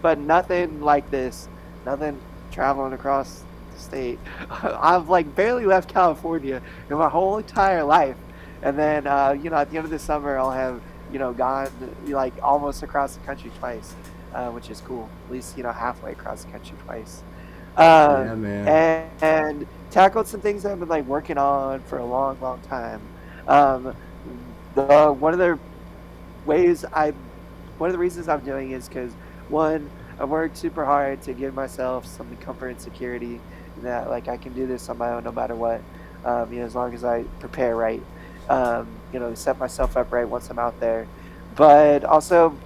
but nothing like this. Nothing traveling across state. I've barely left California in my whole entire life, and then at the end of the summer I'll have gone almost across the country twice, which is cool. At least halfway across the country twice. Yeah, man. And tackled some things that I've been working on for a long, long time. One of the reasons I'm doing is because one, I worked super hard to give myself some comfort and security that I can do this on my own no matter what, as long as I prepare right, set myself up right once I'm out there. But also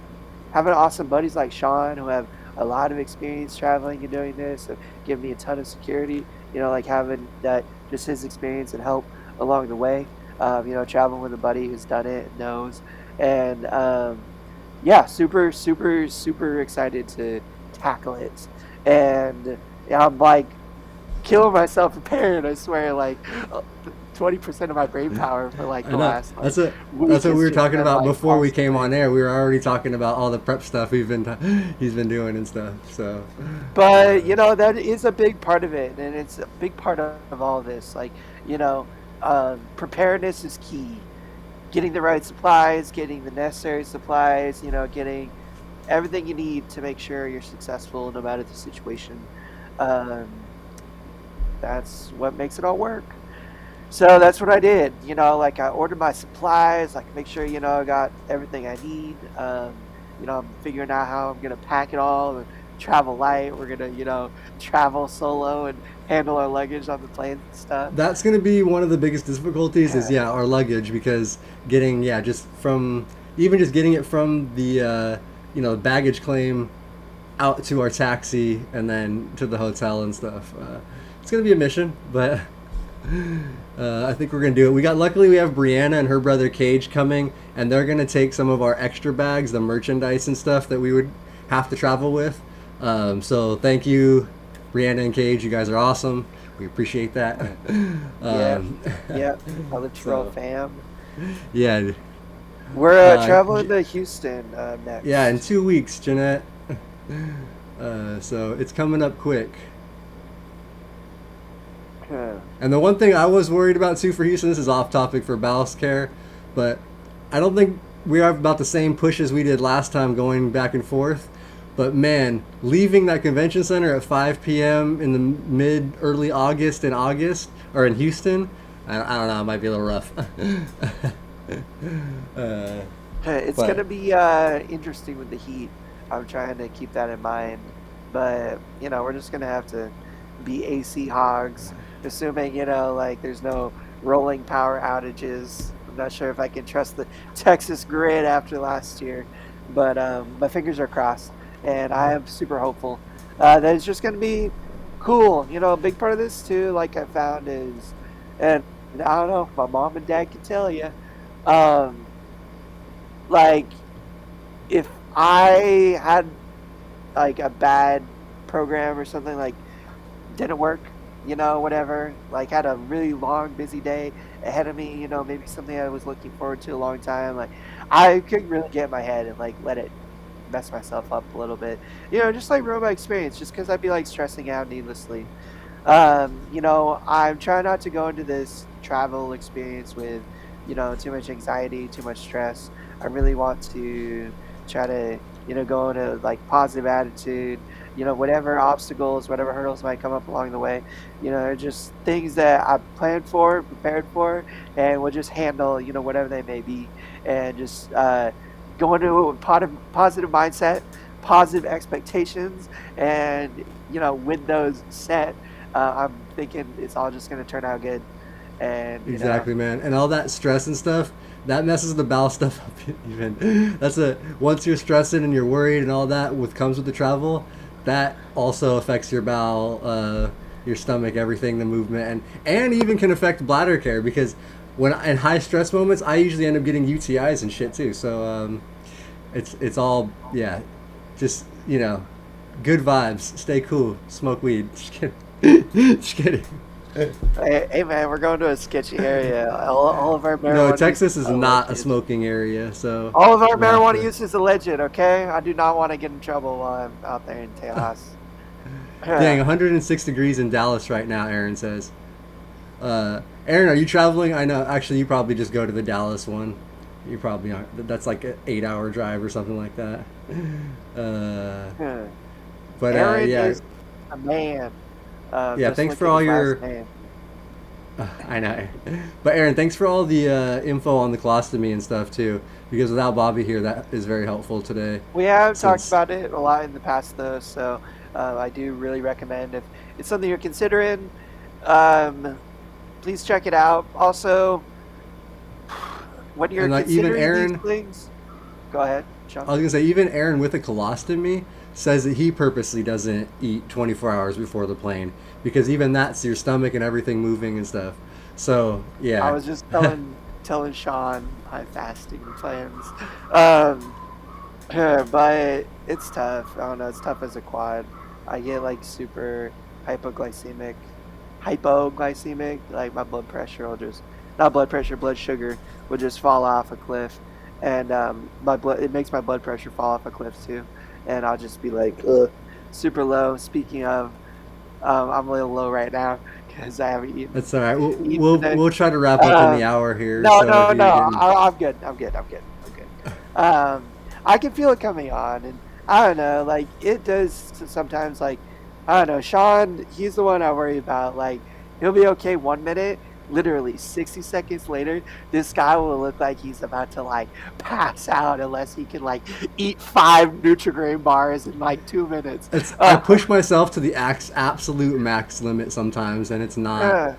having awesome buddies like Shawn who have a lot of experience traveling and doing this, and give me a ton of security, having that, just his experience and help along the way, traveling with a buddy who's done it and knows. And super, super, super excited to tackle it. And I'm killing myself preparing. I swear, 20% of my brain power for the last. That's what we were talking about before we came on air. We were already talking about all the prep stuff he's been doing and stuff. So, but that is a big part of it, and it's a big part of all this. Preparedness is key. Getting the right supplies, getting the necessary supplies. Getting everything you need to make sure you're successful no matter the situation. That's what makes it all work. So that's what I did. I ordered my supplies, make sure, I got everything I need. I'm figuring out how I'm going to pack it all and travel light. We're going to, travel solo and handle our luggage on the plane and stuff. That's going to be one of the biggest difficulties is our luggage, because getting, just getting it from the, baggage claim out to our taxi and then to the hotel and stuff. It's going to be a mission, but I think we're going to do it. Luckily we have Brianna and her brother Cage coming, and they're going to take some of our extra bags, the merchandise and stuff that we would have to travel with. So thank you, Brianna and Cage. You guys are awesome. We appreciate that. Yeah. All the Tro fam. Yeah. We're Uh, traveling to Houston yeah, in next. 2 weeks, Jeanette. So it's coming up quick. Huh. And the one thing I was worried about too for Houston, this is off topic for bowel care, but I don't think we have about the same push as we did last time going back and forth. But man, leaving that convention center at 5 p.m. in the early August in August, or in Houston, I don't know, it might be a little rough. uh, It's but gonna be interesting with the heat. I'm trying to keep that in mind, but we're just gonna have to be AC hogs, assuming like there's no rolling power outages. I'm not sure if I can trust the Texas grid after last year, but my fingers are crossed, and I am super hopeful that it's just gonna be cool. A big part of this too, like I found is, and I don't know, my mom and dad can tell you. Um, like if I had like a bad program or something like didn't work, whatever, like had a really long busy day ahead of me, maybe something I was looking forward to a long time, like I couldn't really get in my head and like let it mess myself up a little bit, just like ruin my experience just because I'd be like stressing out needlessly. I'm trying not to go into this travel experience with, too much anxiety, too much stress. I really want to try to, go into like positive attitude, whatever obstacles, whatever hurdles might come up along the way, they're just things that I planned for, prepared for, and will just handle, whatever they may be. And just go into it with positive mindset, positive expectations, and, with those set, I'm thinking it's all just going to turn out good. And, exactly, man. And all that stress and stuff, that messes the bowel stuff up even. That's a once you're stressing and you're worried and all that with comes with the travel, that also affects your bowel, your stomach, everything, the movement, and even can affect bladder care because when in high stress moments, I usually end up getting UTIs and shit too. So it's all yeah, just good vibes. Stay cool. Smoke weed. Just kidding. Just kidding. hey, man, we're going to a sketchy area. All of our No, marijuana use Texas is is not a alleged. smoking area, so All of our we'll have marijuana to. use is alleged, okay? I do not want to get in trouble while I'm out there in Tejas. Dang, 106 degrees in Dallas right now, Aaron says. Aaron, are you traveling? I know, actually, you probably just go to the Dallas one. You probably aren't. That's like an 8 hour drive or something like that. Uh, but Aaron yeah, is a man. yeah. Just Thanks look for at all his last your. name. I know, but Aaron, thanks for all the info on the colostomy and stuff too. Because without Bobby here, that is very helpful today. We have talked Since about it a lot in the past, though, so I do really recommend if it's something you're considering, um, please check it out. Also, when you're and like even considering these Aaron, things, go ahead, I Sean. was gonna say even Aaron with a colostomy says that he purposely doesn't eat 24 hours before the plane because even that's your stomach and everything moving and stuff. So I yeah, was just telling Sean my fasting plans, um, but it's tough. I don't know. It's tough as a quad. I get like super hypoglycemic, hypoglycemic. Like my blood pressure will just not blood pressure, blood sugar will just fall off a cliff, and my blood it makes my blood pressure fall off a cliff too, and I'll just be like, ugh, super low. Speaking of, I'm a little low right now because I haven't that's all right. eaten today. We'll try to wrap up in the Um, hour here. no, So if no, no. you're getting I'm good. I'm good. I'm good. I'm good. I can feel it coming on, and I don't know. Like it does sometimes. Like I don't know. Shawn, he's the one I worry about. Like he'll be okay 1 minute. Literally 60 seconds later, this guy will look like he's about to like pass out unless he can like eat 5 Nutrigrain bars in like 2 minutes. it's I push myself to the absolute max limit sometimes, and it's not Uh,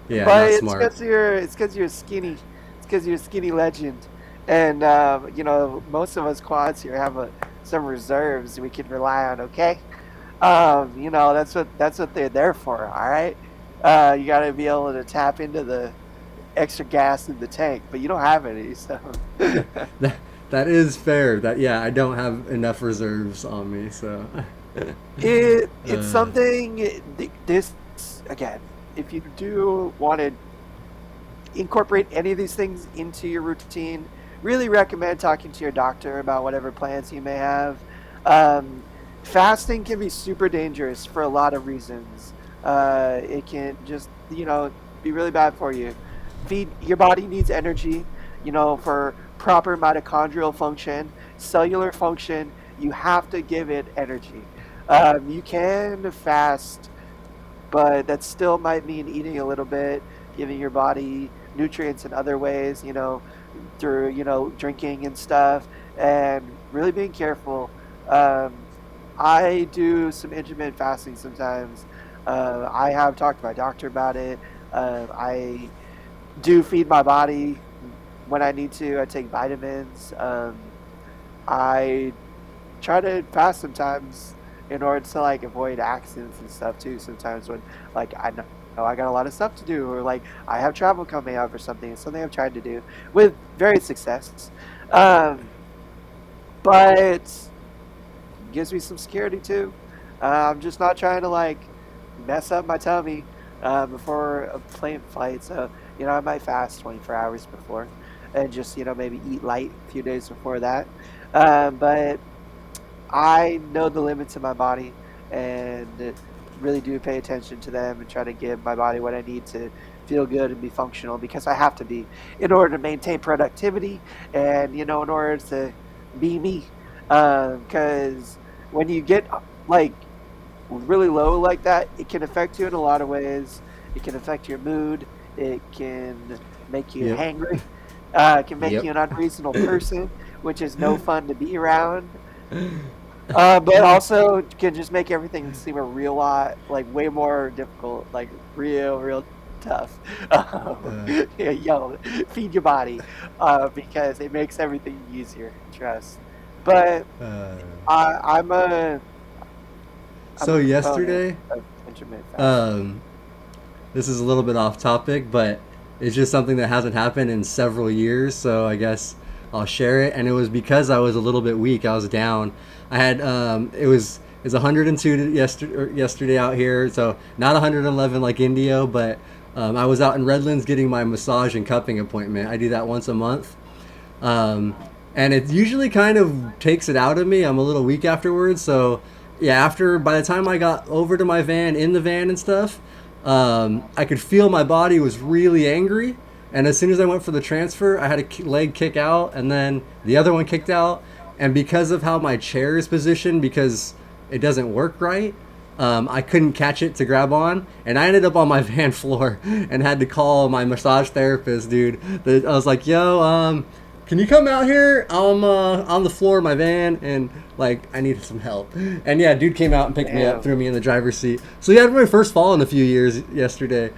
yeah but not it's smart. because you're skinny. It's because you're a skinny legend, and most of us quads here have some reserves we can rely on. Okay, that's what they're there for. All right, you got to be able to tap into the extra gas in the tank, but you don't have any, so. that that is fair. That yeah, I don't have enough reserves on me, so. It's uh, something. This again, if you do want to incorporate any of these things into your routine, really recommend talking to your doctor about whatever plans you may have. Um, Fasting can be super dangerous for a lot of reasons. It can just, be really bad for you. Feed your body needs energy, for proper mitochondrial function, cellular function. You have to give it energy. You can fast, but that still might mean eating a little bit, giving your body nutrients in other ways, through, drinking and stuff, and really being careful. Um, I do some intermittent fasting sometimes. I have talked to my doctor about it. I do feed my body when I need to. I take vitamins. I try to fast sometimes in order to like avoid accidents and stuff too. Sometimes when like I know I got a lot of stuff to do, or like I have travel coming up or something. It's something I've tried to do with various success. Um, but gives me some security too. I'm just not trying to like mess up my tummy before a plane flight. So I might fast 24 hours before, and just maybe eat light a few days before that. But I know the limits of my body and really do pay attention to them and try to give my body what I need to feel good and be functional, because I have to be in order to maintain productivity and in order to be me. Because when you get like really low like that, it can affect you in a lot of ways. It can affect your mood. It can make you Yep. hangry. It can make Yep. you an unreasonable person, which is no fun to be around. But also can just make everything seem a real lot, like way more difficult, like real tough. Uh, Yeah, feed your body, because it makes everything easier. Trust. But uh, I'm so a proponent yesterday, of intermittent fasting. um, this is a little bit off topic, but it's just something that hasn't happened in several years. So I guess I'll share it. And it was because I was a little bit weak. I was down. I had it was 102 yesterday out here. So not 111 like Indio, but I was out in Redlands getting my massage and cupping appointment. I do that once a month. Um, and it usually kind of takes it out of me. I'm a little weak afterwards. So, yeah, by the time I got over to my van, in the van and stuff, I could feel my body was really angry. And as soon as I went for the transfer, I had a leg kick out, and then the other one kicked out. And because of how my chair is positioned, because it doesn't work right, I couldn't catch it to grab on, and I ended up on my van floor and had to call my massage therapist, dude. I was like, "Yo, can you come out here? I'm on the floor of my van, and like I need some help." And yeah, dude came out and picked me up, Damn. threw me in the driver's seat. So yeah, I had my first fall in a few years yesterday,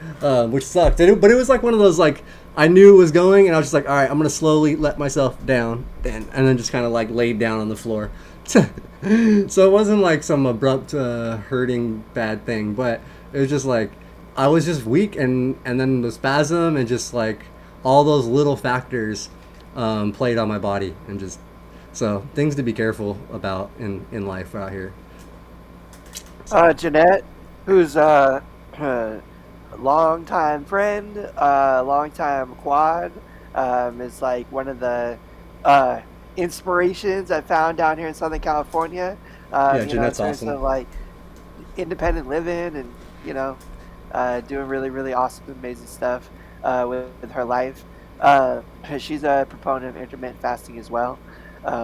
which sucked. But it was like one of those like I knew it was going, and I was just like, all right, I'm gonna slowly let myself down, and then just kind of like laid down on the floor. So it wasn't like some abrupt hurting bad thing, but it was just like I was just weak, and then the spasm and just like all those little factors played on my body, and just so things to be careful about in life out here. So Jeanette, who's a longtime friend, longtime quad, is like one of the uh, inspirations I found down here in Southern California. yeah, In Jeanette's terms awesome. of like independent living and doing really really awesome, amazing stuff with her life. Uh, she's a proponent of intermittent fasting as well.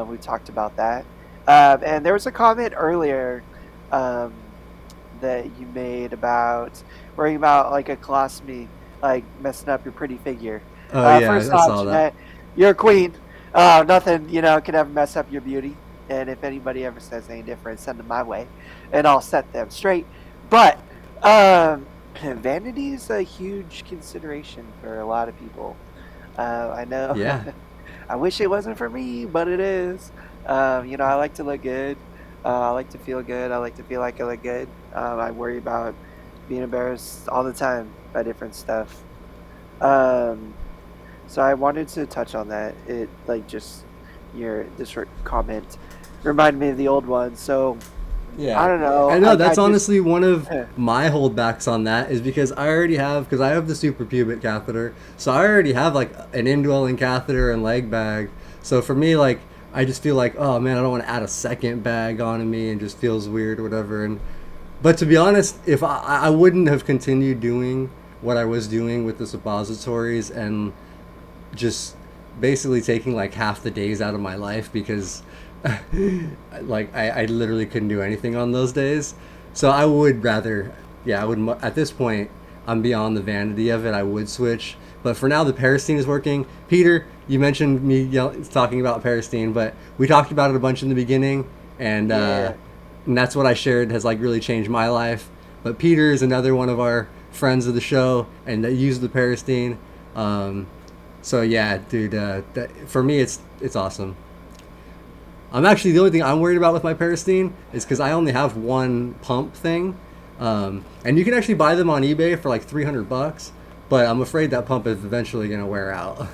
We talked about that, and there was a comment earlier. Um, that you made about worrying about like a colostomy, like messing up your pretty figure. Oh yeah, First I off, saw that. Jeanette, you're a queen. Nothing, can ever mess up your beauty. And if anybody ever says any different, send them my way, and I'll set them straight. But vanity is a huge consideration for a lot of people. I know. Yeah. I wish it wasn't for me, but it is. I like to look good. I like to feel good. I like to feel like I look good. I worry about being embarrassed all the time by different stuff. Um, so I wanted to touch on that. Comment reminded me of the old one. So I Yeah. don't know. And no, Like I that's just honestly one of my holdbacks on that is because because I have the suprapubic catheter, so I already have like an indwelling catheter and leg bag. So for me, like, I just feel like, oh man, I don't want to add a second bag onto me and just feels weird or whatever. But to be honest, if I wouldn't have continued doing what I was doing with the suppositories and just basically taking like half the days out of my life because like I literally couldn't do anything on those days. So I would rather, yeah, I would at this point I'm beyond the vanity of it. I would switch, but for now the Paristine is working. Peter, you mentioned me talking about Paristine, but we talked about it a bunch in the beginning, and uh, yeah. and that's what I shared has like really changed my life. But Peter is another one of our friends of the show, and that used the Paristine. Um, so yeah, dude, for me it's awesome. I'm actually the only thing I'm worried about with my Paristine is because I only have one pump thing, and you can actually buy them on eBay for like $300. But I'm afraid that pump is eventually gonna wear out.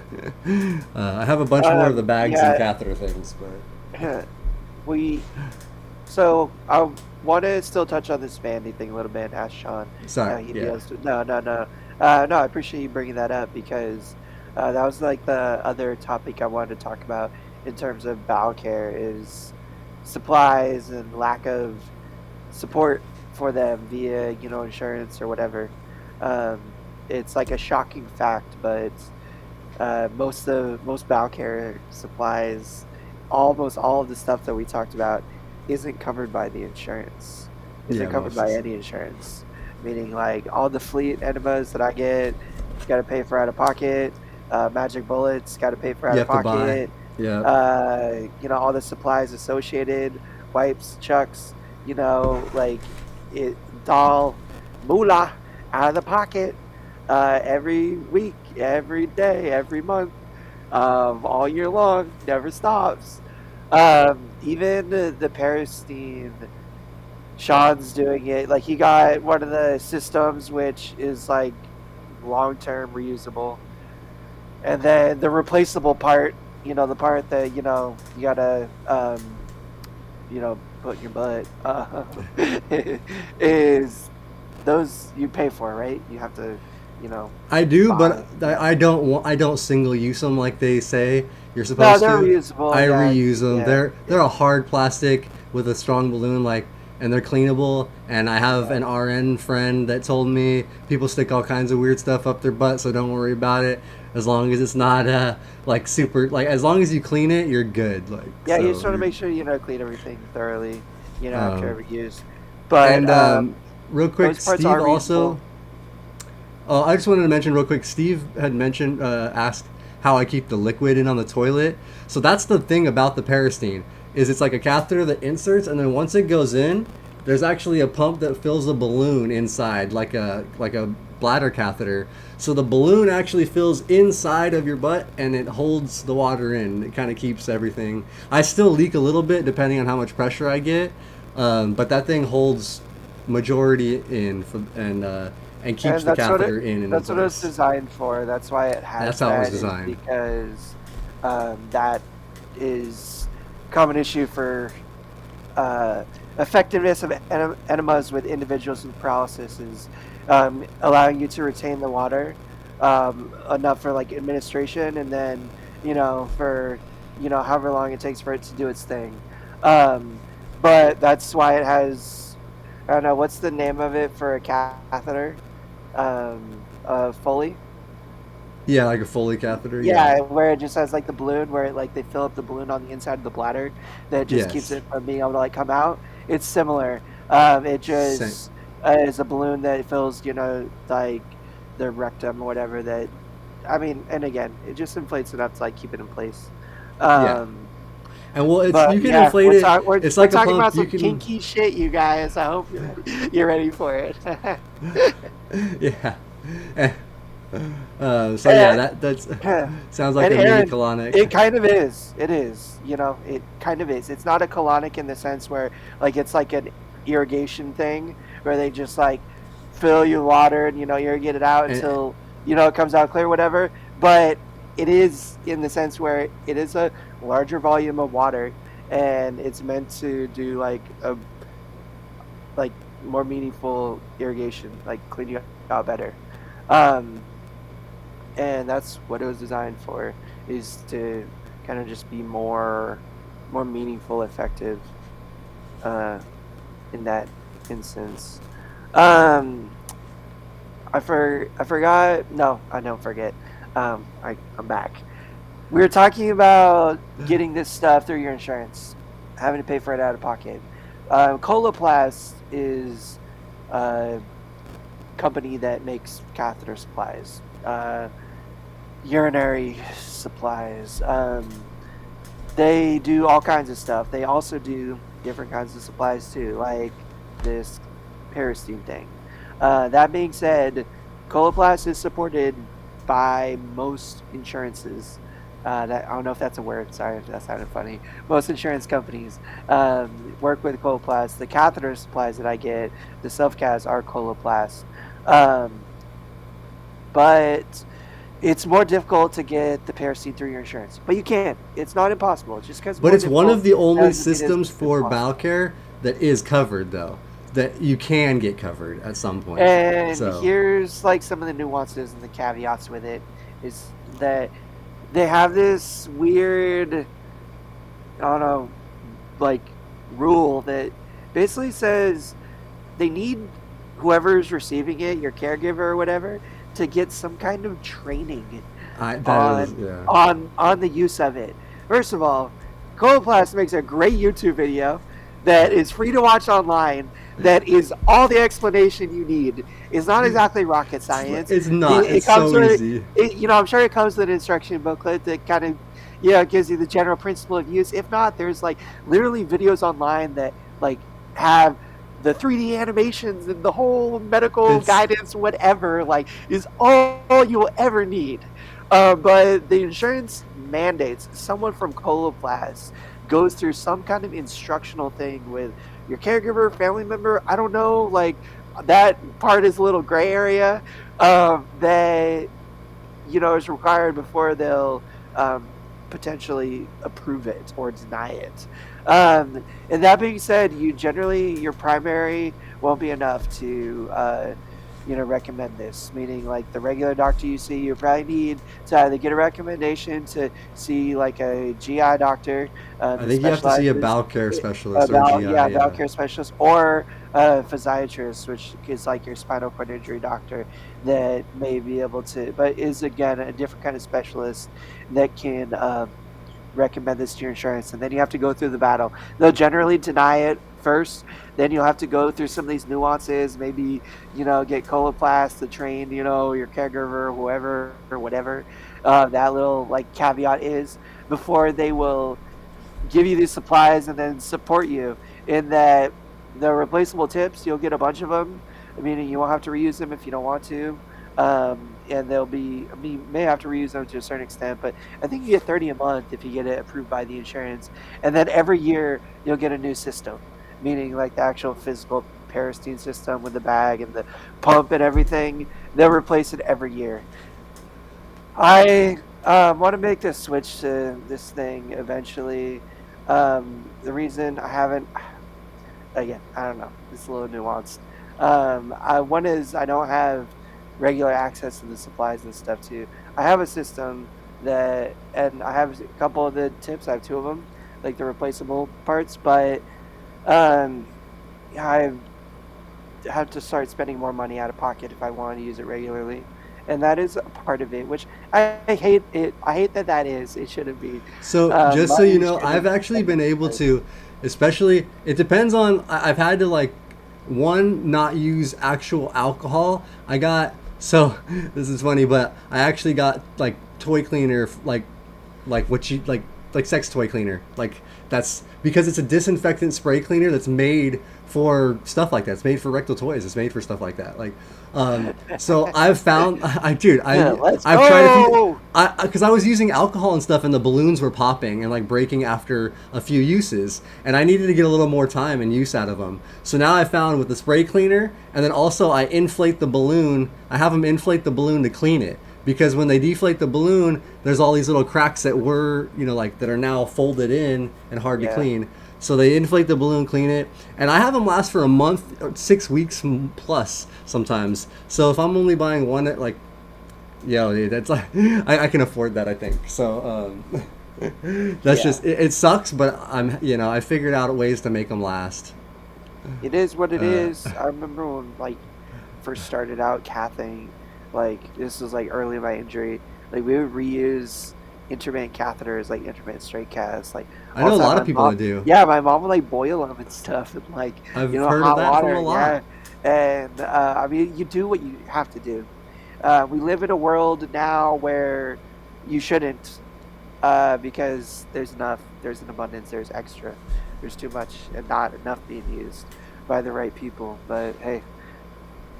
I have a bunch more of the bags and Yeah. catheter things, but we So I want to still touch on this Vandy thing a little bit and ask Shawn how sorry, he yeah. deals with. No, no, no, no. I appreciate you bringing that up because that was like the other topic I wanted to talk about in terms of bowel care is supplies and lack of support for them via insurance or whatever. Um, it's like a shocking fact, but most bowel care supplies, almost all of the stuff that we talked about, isn't covered by the insurance. Isn't Yeah, covered most by is. any insurance. Meaning, like all the fleet enemas that I get, got to pay for out of pocket. Magic bullets, got to pay for out You of have to buy. pocket. Yeah. All the supplies associated, wipes, chucks. Like it, doll, moolah out of the pocket every week, every day, every month, all year long, never stops. Even the Paristine, Shawn's doing it. Like he got one of the systems which is like long term reusable, and then the replaceable part, the part that you gotta put in your butt, is those you pay for, right? You have to, I do, buy. but I don't want. I don't single use them like they say you're No, supposed they're to. reusable. I Yeah, reuse them. yeah, They're a hard plastic with a strong balloon, like, and they're cleanable. And I have yeah. an RN friend that told me people stick all kinds of weird stuff up their butt, so don't worry about it. As long as it's not like super, like as long as you clean it, you're good. Like Yeah, you so just want to you're. make sure clean everything thoroughly, after Um, every use. But and real quick, those parts Steve are reusable. also. Oh, I just wanted to mention real quick. Steve had mentioned, asked how I keep the liquid in on the toilet. So that's the thing about the Paristine is it's like a catheter that inserts, and then once it goes in, there's actually a pump that fills a balloon inside, like a bladder catheter. So the balloon actually fills inside of your butt, and it holds the water in. It kind of keeps everything. I still leak a little bit depending on how much pressure I get, but that thing holds majority in and keeps And the catheter in that's what it's place. designed for. That's why it That's has how it was that, is designed. because that is a common issue for uh, effectiveness of enemas with individuals with paralysis is allowing you to retain the water enough for like administration, and then for however long it takes for it to do its thing. Um, but that's why it has, I don't know what's the name of it for a catheter, Foley. Yeah, like a Foley catheter. Yeah. Yeah, where it just has like the balloon, where it, like they fill up the balloon on the inside of the bladder, that just keeps Yes. it from being able to like come out. It's similar. It Same. just is a balloon that fills, like the rectum or whatever. That, I mean, and again, it just inflates enough to like keep it in place. Yeah. Um, And well, it's you but can yeah, inflate it. It's we're like a talking pump. about You some can. kinky shit, you guys. I hope you're ready for it. Yeah. Eh, so yeah, and, that's and sounds like a mini Aaron, it colonic. kind of is. It is. It kind of is. It's not a colonic in the sense where like it's like an irrigation thing where they just like fill you with water and irrigate it out And until it comes out clear, whatever. But it is in the sense where it is a larger volume of water, and it's meant to do like like more meaningful irrigation, like clean you out better. Um, and that's what it was designed for, is to kind of just be more meaningful, effective uh, in that instance. Um, I forgot. No, I don't forget. I'm back. We were talking about getting this stuff through your insurance, having to pay for it out of pocket. Coloplast is a company that makes catheter supplies, urinary supplies. They do all kinds of stuff. They also do different kinds of supplies too, like this Parastine thing. That being said, Coloplast is supported by most insurances. That I don't know if that's a word. Sorry if that sounded funny. Most insurance companies work with Coloplast. The catheter supplies that I get, the self-cas, are Coloplast. Um, but it's more difficult to get the Parastine through your insurance. But you can. It's not impossible. Just because But more it's one difficult of the only doesn't mean systems it's for impossible. bowel care that is covered, though, that you can get covered at some point. And So here's like some of the nuances and the caveats with it, is that they have this weird, I don't know, like rule that basically says they need whoever's receiving it, your caregiver or whatever, to get some kind of training that is, on yeah. on the use of it. First of all, Coloplast makes a great YouTube video that is free to watch online. That is all the explanation you need. It's not exactly rocket science. It's not. It It's comes so with, easy. I'm sure it comes with an instruction booklet that kind of, gives you the general principle of use. If not, there's like literally videos online that like have the 3D animations and the whole medical It's guidance, whatever, like is all you will ever need. But the insurance mandates someone from Coloplast goes through some kind of instructional thing with your caregiver, family member. I don't know, like that part is a little gray area. That is required before they'll um, potentially approve it or deny it. And that being said, your primary won't be enough to recommend this. Meaning, like the regular doctor you see, you probably need to either get a recommendation to see like a GI doctor I that think you have to see a specializes bowel care specialist or about GI. bowel Yeah. care specialist, or a physiatrist, which is like your spinal cord injury doctor, that may be able to, but is again a different kind of specialist that can recommend this to your insurance. And then you have to go through the battle. They'll generally deny it first. Then you'll have to go through some of these nuances. Maybe get Coloplast to train your caregiver, whoever or whatever that little like caveat is, before they will give you these supplies and then support you in that. The replaceable tips, you'll get a bunch of them, meaning you won't have to reuse them if you don't want to. And they'll be, you may have to reuse them to a certain extent, but I think you get 30 a month if you get it approved by the insurance. And then every year you'll get a new system, meaning like the actual physical Parastine system with the bag and the pump and everything. They'll replace it every year. I want to make this switch to this thing eventually. The reason I haven't, again, I don't know, it's a little nuanced. One is I don't have regular access to the supplies and stuff too. I have a system and I have a couple of the tips. I have two of them, like the replaceable parts, but um, I have to start spending more money out of pocket if I want to use it regularly. And that is a part of it, which I hate it. I hate that is. It shouldn't be. So just so you Money know, I've shouldn't actually be been able spent. to, especially it depends on. I've had to like one not use actual alcohol. I got so this is funny, but I actually got like toy cleaner like what you like sex toy cleaner. Like that's because it's a disinfectant spray cleaner that's made for stuff like that. It's made for rectal toys. It's made for stuff like that. Like so I've found Let's I've tried a few go. because I was using alcohol and stuff and the balloons were popping and like breaking after a few uses and I needed to get a little more time and use out of them. So now I found with the spray cleaner and then also I inflate the balloon. I have them inflate the balloon to clean it because when they deflate the balloon, there's all these little cracks that were like that are now folded in and hard to Yeah. clean. So they inflate the balloon, clean it, and I have them last for a month, or 6 weeks plus sometimes. So if I'm only buying one at like, yo, dude, that's like I can afford that, I think. So that's Yeah. just it sucks, but I figured out ways to make them last. It is what it Uh, is. I remember when like first started out cathing, like this was like early in my injury. Like we would reuse intermittent catheters, like intermittent straight caths. Like I all know the a time, lot my of people mom, that do. yeah, my mom would like boil them and stuff, and like I've heard of hot that from a water, lot. yeah. And I mean, you do what you have to do. We live in a world now where you shouldn't, because there's an abundance, there's extra, there's too much and not enough being used by the right people. But hey,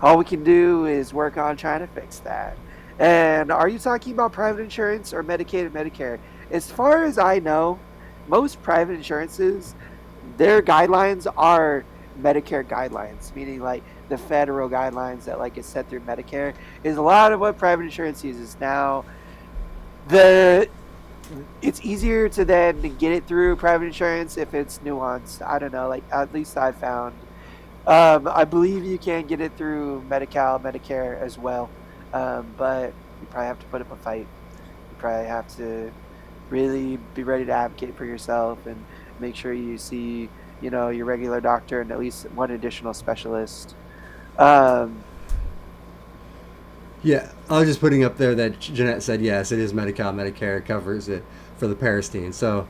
all we can do is work on trying to fix that. And are you talking about private insurance or Medicaid and Medicare? As far as I know, most private insurances, their guidelines are Medicare guidelines, meaning like the federal guidelines that like is set through Medicare is a lot of what private insurance uses. Now, the it's easier to then get it through private insurance if it's nuanced. I don't know, like at least I found. I believe you can get it through Medi-Cal, Medicare as well, but you probably have to put up a fight. You probably have to really be ready to advocate for yourself and make sure you see, your regular doctor and at least one additional specialist. Um, Yeah, I was just putting up there that Jeanette said yes, it is Medi-Cal. Medicare covers it for the Parastine. So,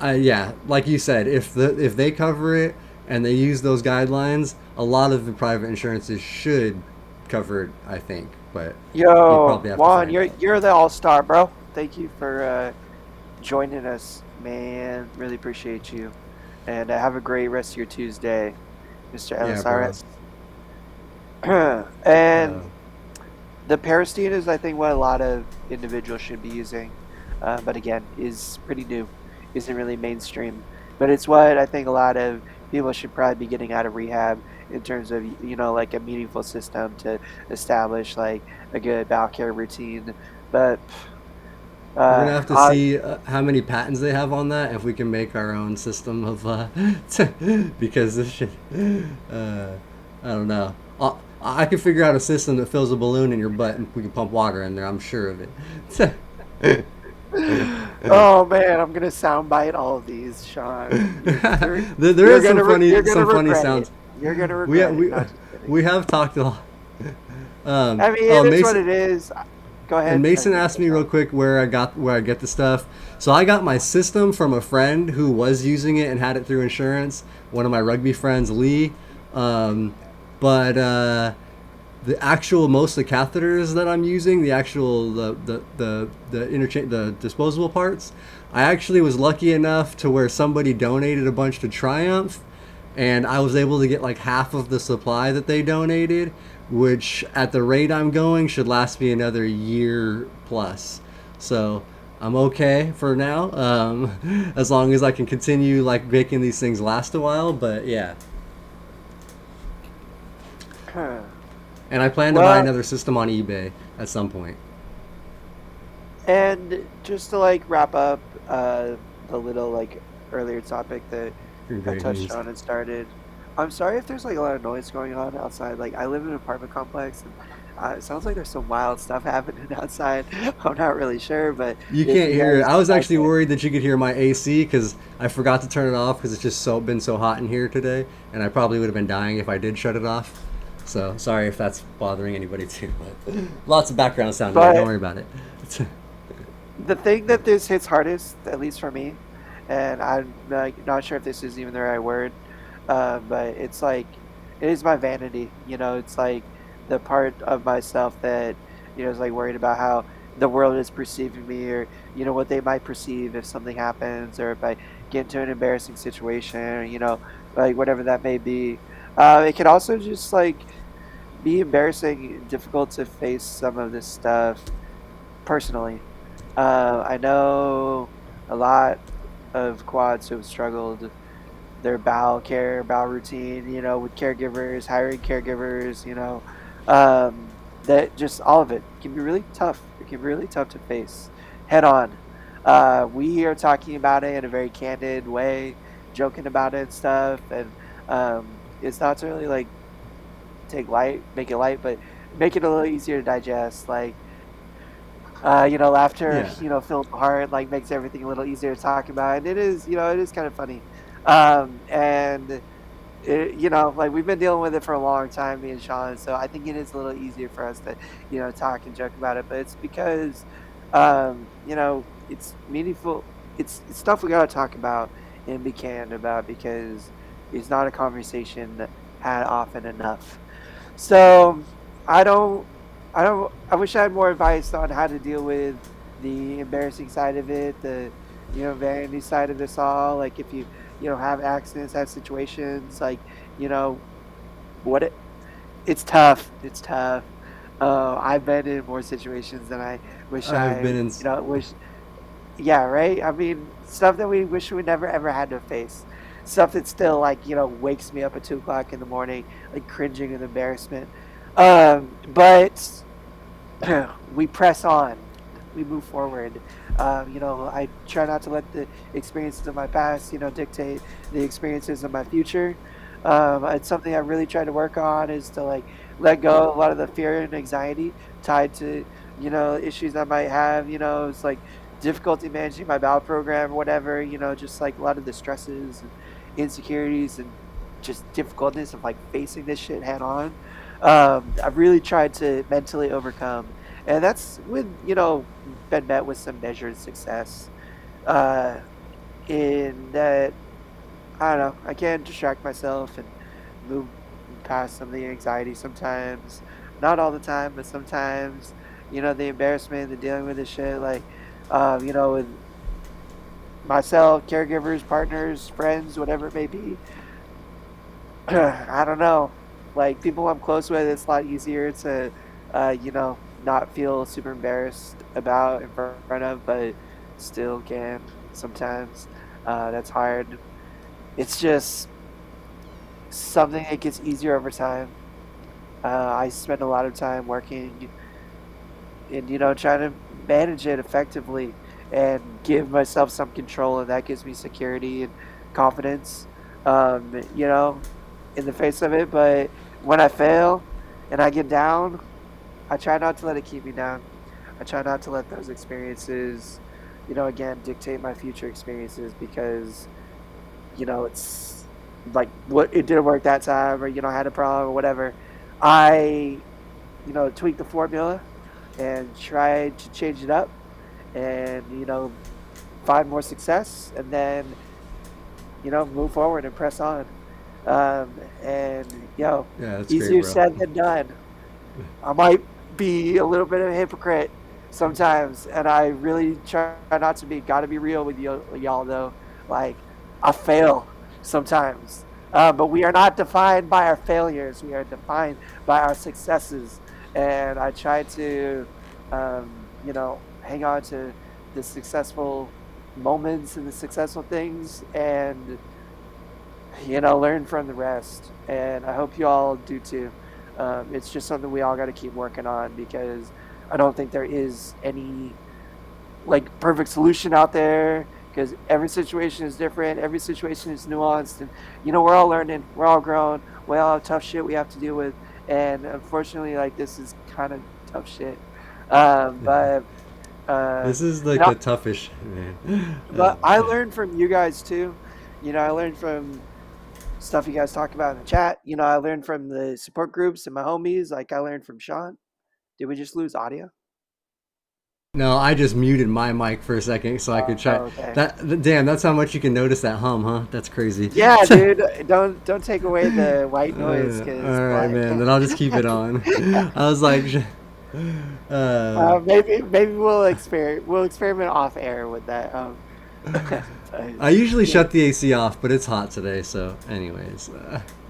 yeah, like you said, if they cover it and they use those guidelines, a lot of the private insurances should cover it, I think. But you Yo, probably have to Juan, find you're out. you're the all-star, bro. Thank you for joining us, man. Really appreciate you, and have a great rest of your Tuesday, Mr. Yeah, bro. Ellis. And Uh, the Parastine is, I think, what a lot of individuals should be using, but again, is pretty new, isn't really mainstream. But it's what I think a lot of people should probably be getting out of rehab in terms of, like a meaningful system to establish like a good bowel care routine. But we're gonna have to I, see how many patents they have on that if we can make our own system of because this shit. Uh, I don't know. I can figure out a system that fills a balloon in your butt and we can pump water in there. I'm sure of it. oh man, I'm gonna soundbite all of these, Shawn. There is You're gonna some funny regret it. sounds. You're gonna We regret it. we Not just kidding. we have talked a lot. I mean, Oh, it is what Mason it is. Go and ahead. Mason asked me real quick where I get the stuff. So I got my system from a friend who was using it and had it through insurance. One of my rugby friends, Lee. Um, but the actual most of the catheters that I'm using, the actual the disposable parts, I actually was lucky enough to where somebody donated a bunch to Triumph, and I was able to get like half of the supply that they donated, which at the rate I'm going should last me another year plus. So I'm okay for now, as long as I can continue like making these things last a while. But yeah, and I plan to buy Well, another system on eBay at some point. and just to like wrap up the little like earlier topic that I Great touched news. on and started. I'm sorry if there's like a lot of noise going on outside. Like I live in an apartment complex, and it sounds like there's some wild stuff happening outside. I'm not really sure, but You if can't you hear it. guys I was like actually it, worried that you could hear my AC because I forgot to turn it off because it's just been so hot in here today, and I probably would have been dying if I did shut it off. So sorry if that's bothering anybody too. But lots of background sound here. Don't but worry about it. the thing that this hits hardest, at least for me, and I'm like not sure if this is even the right word, but it's like it is my vanity. It's like the part of myself that is like worried about how the world is perceiving me, or what they might perceive if something happens, or if I get into an embarrassing situation, or like whatever that may be. It can also just like be embarrassing and difficult to face some of this stuff personally. I know a lot of quads who have struggled their bowel routine, with caregivers, hiring caregivers, that just all of it can be really tough. It can be really tough to face head on. We are talking about it in a very candid way, joking about it and stuff. And it's not to really like make it light, but make it a little easier to digest. Like, laughter, Yeah. fills the heart, like makes everything a little easier to talk about. And it is, it is kind of funny. And like we've been dealing with it for a long time, me and Shawn. So I think it is a little easier for us to, talk and joke about it. But it's because, it's meaningful. It's stuff we got to talk about and be candid about because it's not a conversation had often enough. So I don't, I wish I had more advice on how to deal with the embarrassing side of it, the, vanity side of this all. Like if you, have accidents, have situations, like, you know, what it's tough. It's tough. I've been in more situations than I wish I've been in. wish, yeah, right? I mean, stuff that we wish we never ever had to face. Stuff that still like, wakes me up at 2 o'clock in the morning, like cringing and embarrassment. But we press on, we move forward. I try not to let the experiences of my past, dictate the experiences of my future. It's something I really try to work on is to like let go of a lot of the fear and anxiety tied to, issues I might have. It's like difficulty managing my bowel program or whatever. Just like a lot of the stresses and insecurities and just difficulties of like facing this shit head on. I've really tried to mentally overcome, and that's with been met with some measured success. Uh, in that, I don't know, I can distract myself and move past some of the anxiety sometimes. Not all the time, but sometimes. The embarrassment, the dealing with this shit, like, with myself, caregivers, partners, friends, whatever it may be. I don't know. Like people I'm close with, it's a lot easier to, not feel super embarrassed about in front of, but still can sometimes. That's hard. It's just something that gets easier over time. I spend a lot of time working and trying to manage it effectively and give myself some control, and that gives me security and confidence. In the face of it. But when I fail and I get down, I try not to let it keep me down. I try not to let those experiences, again, dictate my future experiences because, it's like what it didn't work that time or, I had a problem or whatever. I, tweak the formula and try to change it up and, find more success and then, move forward and press on. And Yeah, that's great, easier bro. said than done. I might be a little bit of a hypocrite sometimes, and I really try not to be. Got to be real with y'all though. Like I fail sometimes, but we are not defined by our failures. We are defined by our successes, and I try to, hang on to the successful moments and the successful things, and learn from the rest. And I hope you all do too. It's just something we all got to keep working on because I don't think there is any like perfect solution out there because every situation is different. Every situation is nuanced, and we're all learning, we're all growing, we all have tough shit we have to deal with, and unfortunately, like this is kind of tough shit. But This is you like know, the toughest, man. but I learned from you guys too. I learned from stuff you guys talk about in the chat. I learned from the support groups and my homies. Like I learned from Shawn. Did we just lose audio? No, I just muted my mic for a second so I could try. Okay. That damn, that's how much you can notice that hum, huh? That's crazy. Yeah, dude. Don't take away the white noise because All right, like man. Then I'll just keep it on. I was like, maybe we'll experiment off air with that. But, I usually yeah. shut the AC off, but it's hot today. So, anyways,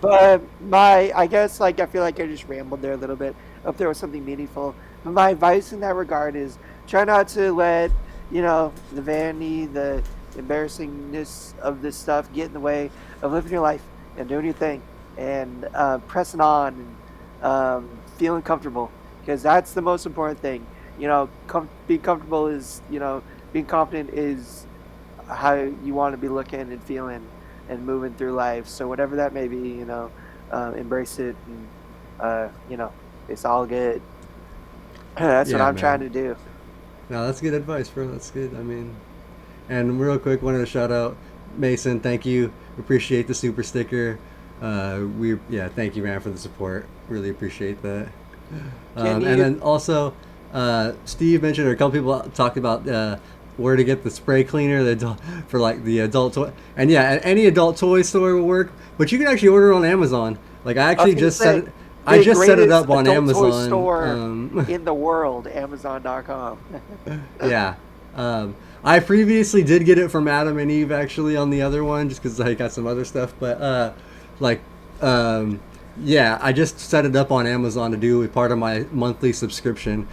But I guess like I feel like I just rambled there a little bit. If there was something meaningful, but my advice in that regard is try not to let the vanity, the embarrassingness of this stuff get in the way of living your life and doing your thing and pressing on and feeling comfortable because that's the most important thing. Being comfortable is being confident is how you want to be looking and feeling and moving through life. So whatever that may be, embrace it, and it's all good. That's what Yeah, I'm trying man. to do. No, that's good advice, bro. That's good. I mean, and real quick, wanted to shout out Mason. Thank you. Appreciate the super sticker. Thank you, man, for the support. Really appreciate that. Can And you? then also, Steve mentioned, or a couple people talked about where to get the spray cleaner for like the adult toy. And yeah, any adult toy store will work, but you can actually order it on Amazon. Like I I was actually gonna just set say it. I the just set it greatest up on adult toy Amazon. store in the world, Amazon.com. Yeah. I previously did get it from Adam and Eve actually on the other one just because I got some other stuff. But like, um, yeah, I just set it up on Amazon to do with part of my monthly subscription,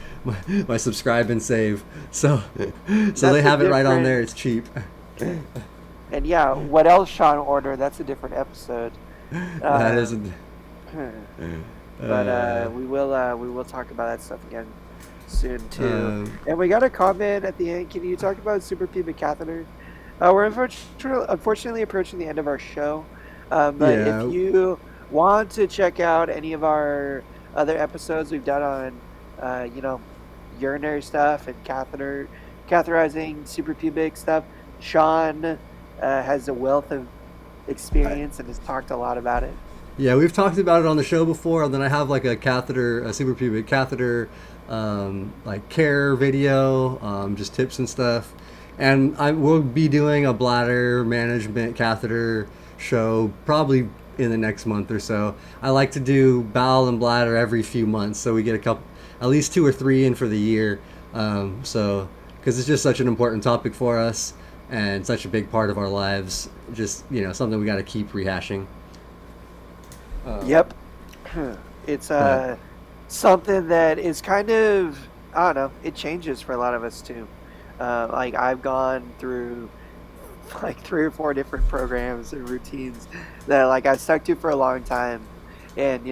my subscribe and save. So, so they That's a have it right on there. different. It's cheap. And yeah, what else Shawn ordered? That's a different episode. That is. Um, but Uh, we will talk about that stuff again soon too. um, And we got a comment at the end. Can you talk about super pubic catheter? We're unfortunately approaching the end of our show. But if yeah, you want to check out any of our other episodes we've done on, urinary stuff and catheterizing super pubic stuff, Shawn has a wealth of I, experience and has talked a lot about it. Yeah, we've talked about it on the show before. And then I have like a catheter, a super pubic catheter, like care video, just tips and stuff. And I will be doing a bladder management catheter show probably in the next month or so. I like to do bowel and bladder every few months, so we get a couple, at least two or three in for the year. Because it's just such an important topic for us and such a big part of our lives. Just something we got to keep rehashing. Um, Yep. It's but something that is kind of, I don't know, it changes for a lot of us too. Like I've gone through like three or four different programs and routines that like I stuck to for a long time, and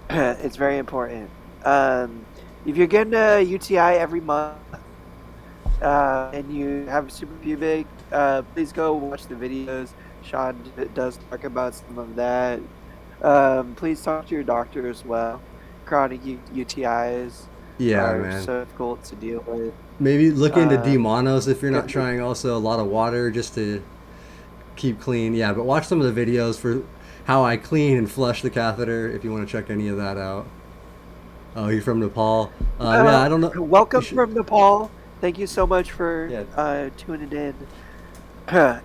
it's very important. Um, if you're getting a UTI every month and you have super pubic, please go watch the videos. Shawn does talk about some of that. Please talk to your doctor as well. Chronic UTIs yeah, are man. so difficult to deal with. Maybe look into Um, D-monos if you're not and trying also a lot of water just to keep clean. Yeah, but watch some of the videos for how I clean and flush the catheter if you want to check any of that out. Oh, you're from Nepal. Yeah, I don't know. You welcome should. from Nepal. Thank you so much for Yeah, tuning in.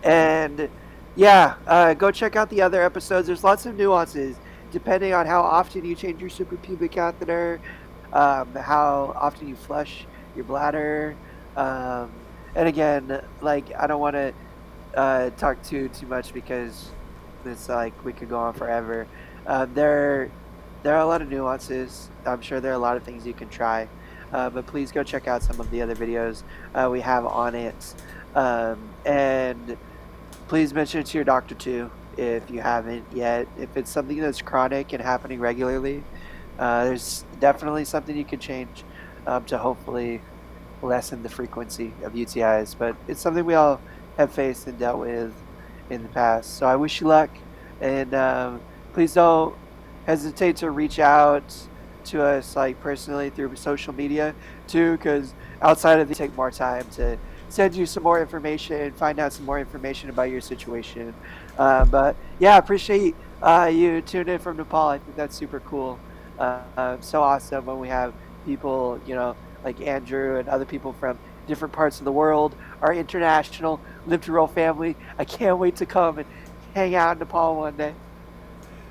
And yeah, go check out the other episodes. There's lots of nuances depending on how often you change your suprapubic catheter, how often you flush your bladder. And again, like I don't want to talk too much because it's like we could go on forever. There are a lot of nuances. I'm sure there are a lot of things you can try, but please go check out some of the other videos we have on it. And please mention it to your doctor too if you haven't yet. If it's something that's chronic and happening regularly, there's definitely something you can change to hopefully lessen the frequency of UTIs. But it's something we all have faced and dealt with in the past. So I wish you luck, and please don't hesitate to reach out to us like personally through social media too, because outside of the take more time to send you some more information, find out some more information about your situation. But yeah, I appreciate you tuning in from Nepal. I think that's super cool. So awesome when we have people, like Andrew and other people from different parts of the world, our international Live to Roll family. I can't wait to come and hang out in Nepal one day.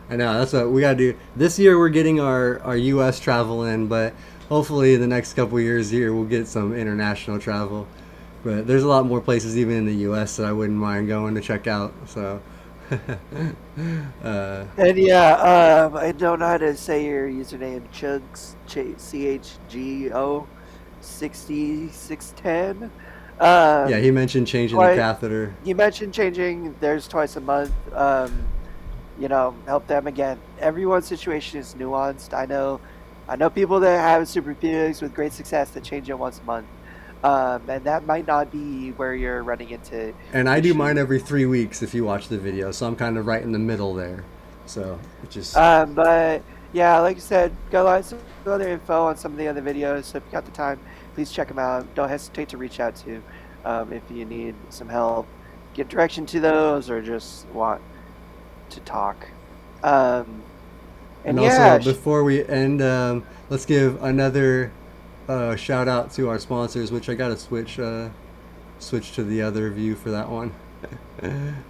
I know that's what we gotta do. This year we're getting our U.S. travel in, but hopefully in the next couple of years here we'll get some international travel. But there's a lot more places even in the U.S. that I wouldn't mind going to check out. So, uh, And yeah, I don't know how to say your username. Chugs, CHGO 6610. yeah, he mentioned changing the Twice, catheter. you mentioned changing theirs twice a month. Help them again. Everyone's situation is nuanced. I know people that have super Phoenix with great success that change it once a month. And that might not be where you're running into And I do mine issues. every 3 weeks if you watch the video, so I'm kind of right in the middle there. So it just But yeah, like I said, got lots of other info on some of the other videos. So if you got the time, please check them out. Don't hesitate to reach out to if you need some help, get direction to those, or just want to talk. Um, and and also yeah, before we end, let's give another shout out to our sponsors, which I gotta switch to the other view for that one.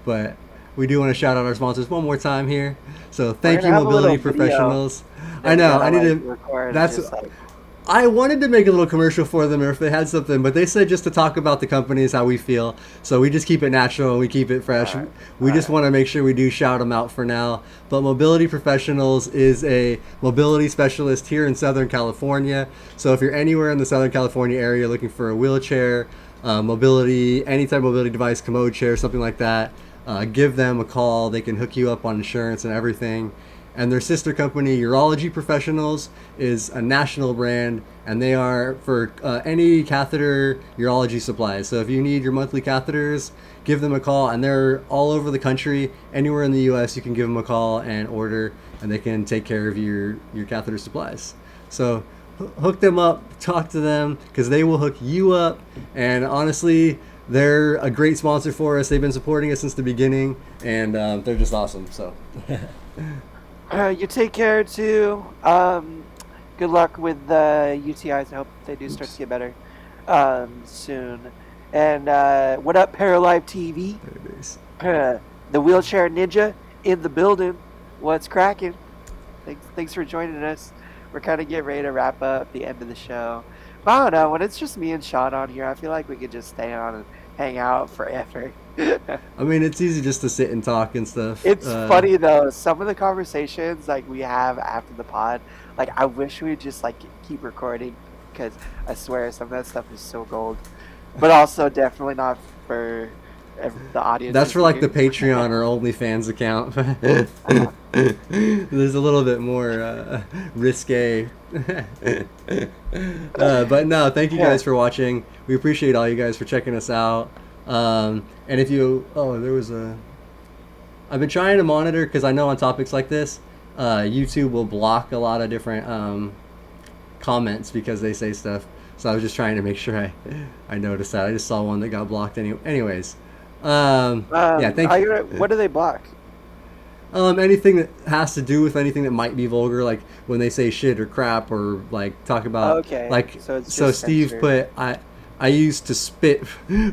But we do want to shout out our sponsors one more time here. So we're thank gonna you, have a little Mobility video Professionals. that I we know gotta I need like to. record, That's just like I wanted to make a little commercial for them or if they had something, but they said just to talk about the companies, how we feel. So we just keep it natural and we keep it fresh. all right, We all just right. want to make sure we do shout them out for now. But Mobility Professionals is a mobility specialist here in Southern California. So if you're anywhere in the Southern California area looking for a wheelchair, mobility, any type of mobility device, commode chair, something like that, give them a call. They can hook you up on insurance and everything. And their sister company, Urology Professionals, is a national brand, and they are for any catheter urology supplies. So if you need your monthly catheters, give them a call, and they're all over the country. Anywhere in the U.S., you can give them a call and order, and they can take care of your catheter supplies. So hook them up, talk to them, because they will hook you up. And honestly, they're a great sponsor for us. They've been supporting us since the beginning, and they're just awesome. So. You take care too. Good luck with the UTIs. I hope they do start to Oops. get better soon. And what up, Paralive TV? There it is. The wheelchair ninja in the building. What's cracking? Thanks for joining us. We're kind of getting ready to wrap up the end of the show. But I don't know. When it's just me and Shawn on here, I feel like we could just stay on and hang out forever. I mean, it's easy just to sit and talk and stuff. It's funny though, some of the conversations like we have after the pod, like I wish we would just like keep recording because I swear some of that stuff is so gold. But also definitely not for the That's audiences for to like the hear. Patreon or OnlyFans account. There's a little bit more risque. But no, thank you Yeah. guys for watching. We appreciate all you guys for checking us out. And if you, oh, there was a. I've been trying to monitor because I know on topics like this, YouTube will block a lot of different comments because they say stuff. So I was just trying to make sure I noticed that. I just saw one that got blocked. Anyways, yeah, thank you. What do they block? Anything that has to do with anything that might be vulgar, like when they say shit or crap or like talk about Okay, like. so it's So just Steve censored. put I used to spit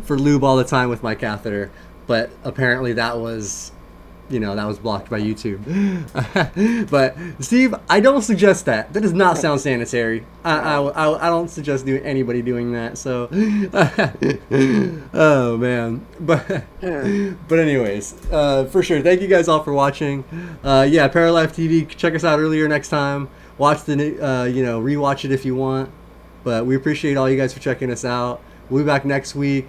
for lube all the time with my catheter, but apparently that was that was blocked by YouTube. But Steve, I don't suggest that. That does not sound sanitary. I don't suggest anybody doing that. So, oh man. But anyways, for sure. Thank you guys all for watching. Yeah, Paralife TV. Check us out earlier next time. Watch the rewatch it if you want. But we appreciate all you guys for checking us out. We'll be back next week.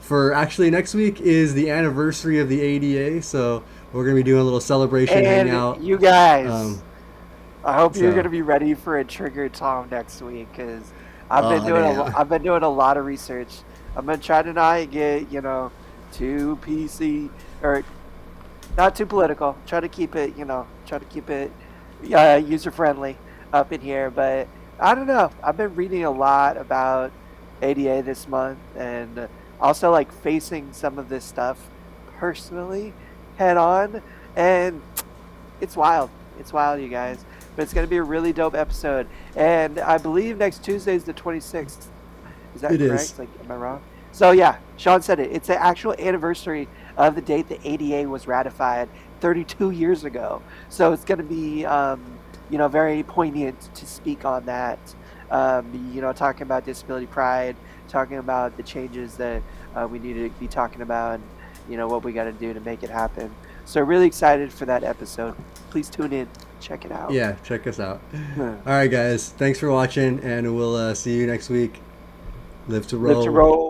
For actually next week is the anniversary of the ADA, so we're gonna be doing a little celebration And hangout. you guys, Um, I hope you're so gonna be ready for a trigger Tom next week because I've been oh doing damn. I've been doing a lot of research. I'm gonna try to not get too PC or not too political. Try to keep it user friendly up in here. But I don't know. I've been reading a lot about ADA this month and also like facing some of this stuff personally head on, and it's wild. It's wild, you guys. But it's going to be a really dope episode. And I believe next Tuesday is the 26th. Is that It is. correct? Like, am I wrong? So, yeah, Shawn said it. It's the actual anniversary of the date the ADA was ratified 32 years ago. So it's going to be, very poignant to speak on that. Talking about disability pride, talking about the changes that we need to be talking about, and, what we got to do to make it happen. So really excited for that episode. Please tune in. Check it out. Yeah, check us out. All right, guys. Thanks for watching, and we'll see you next week. Live to Live to roll. roll.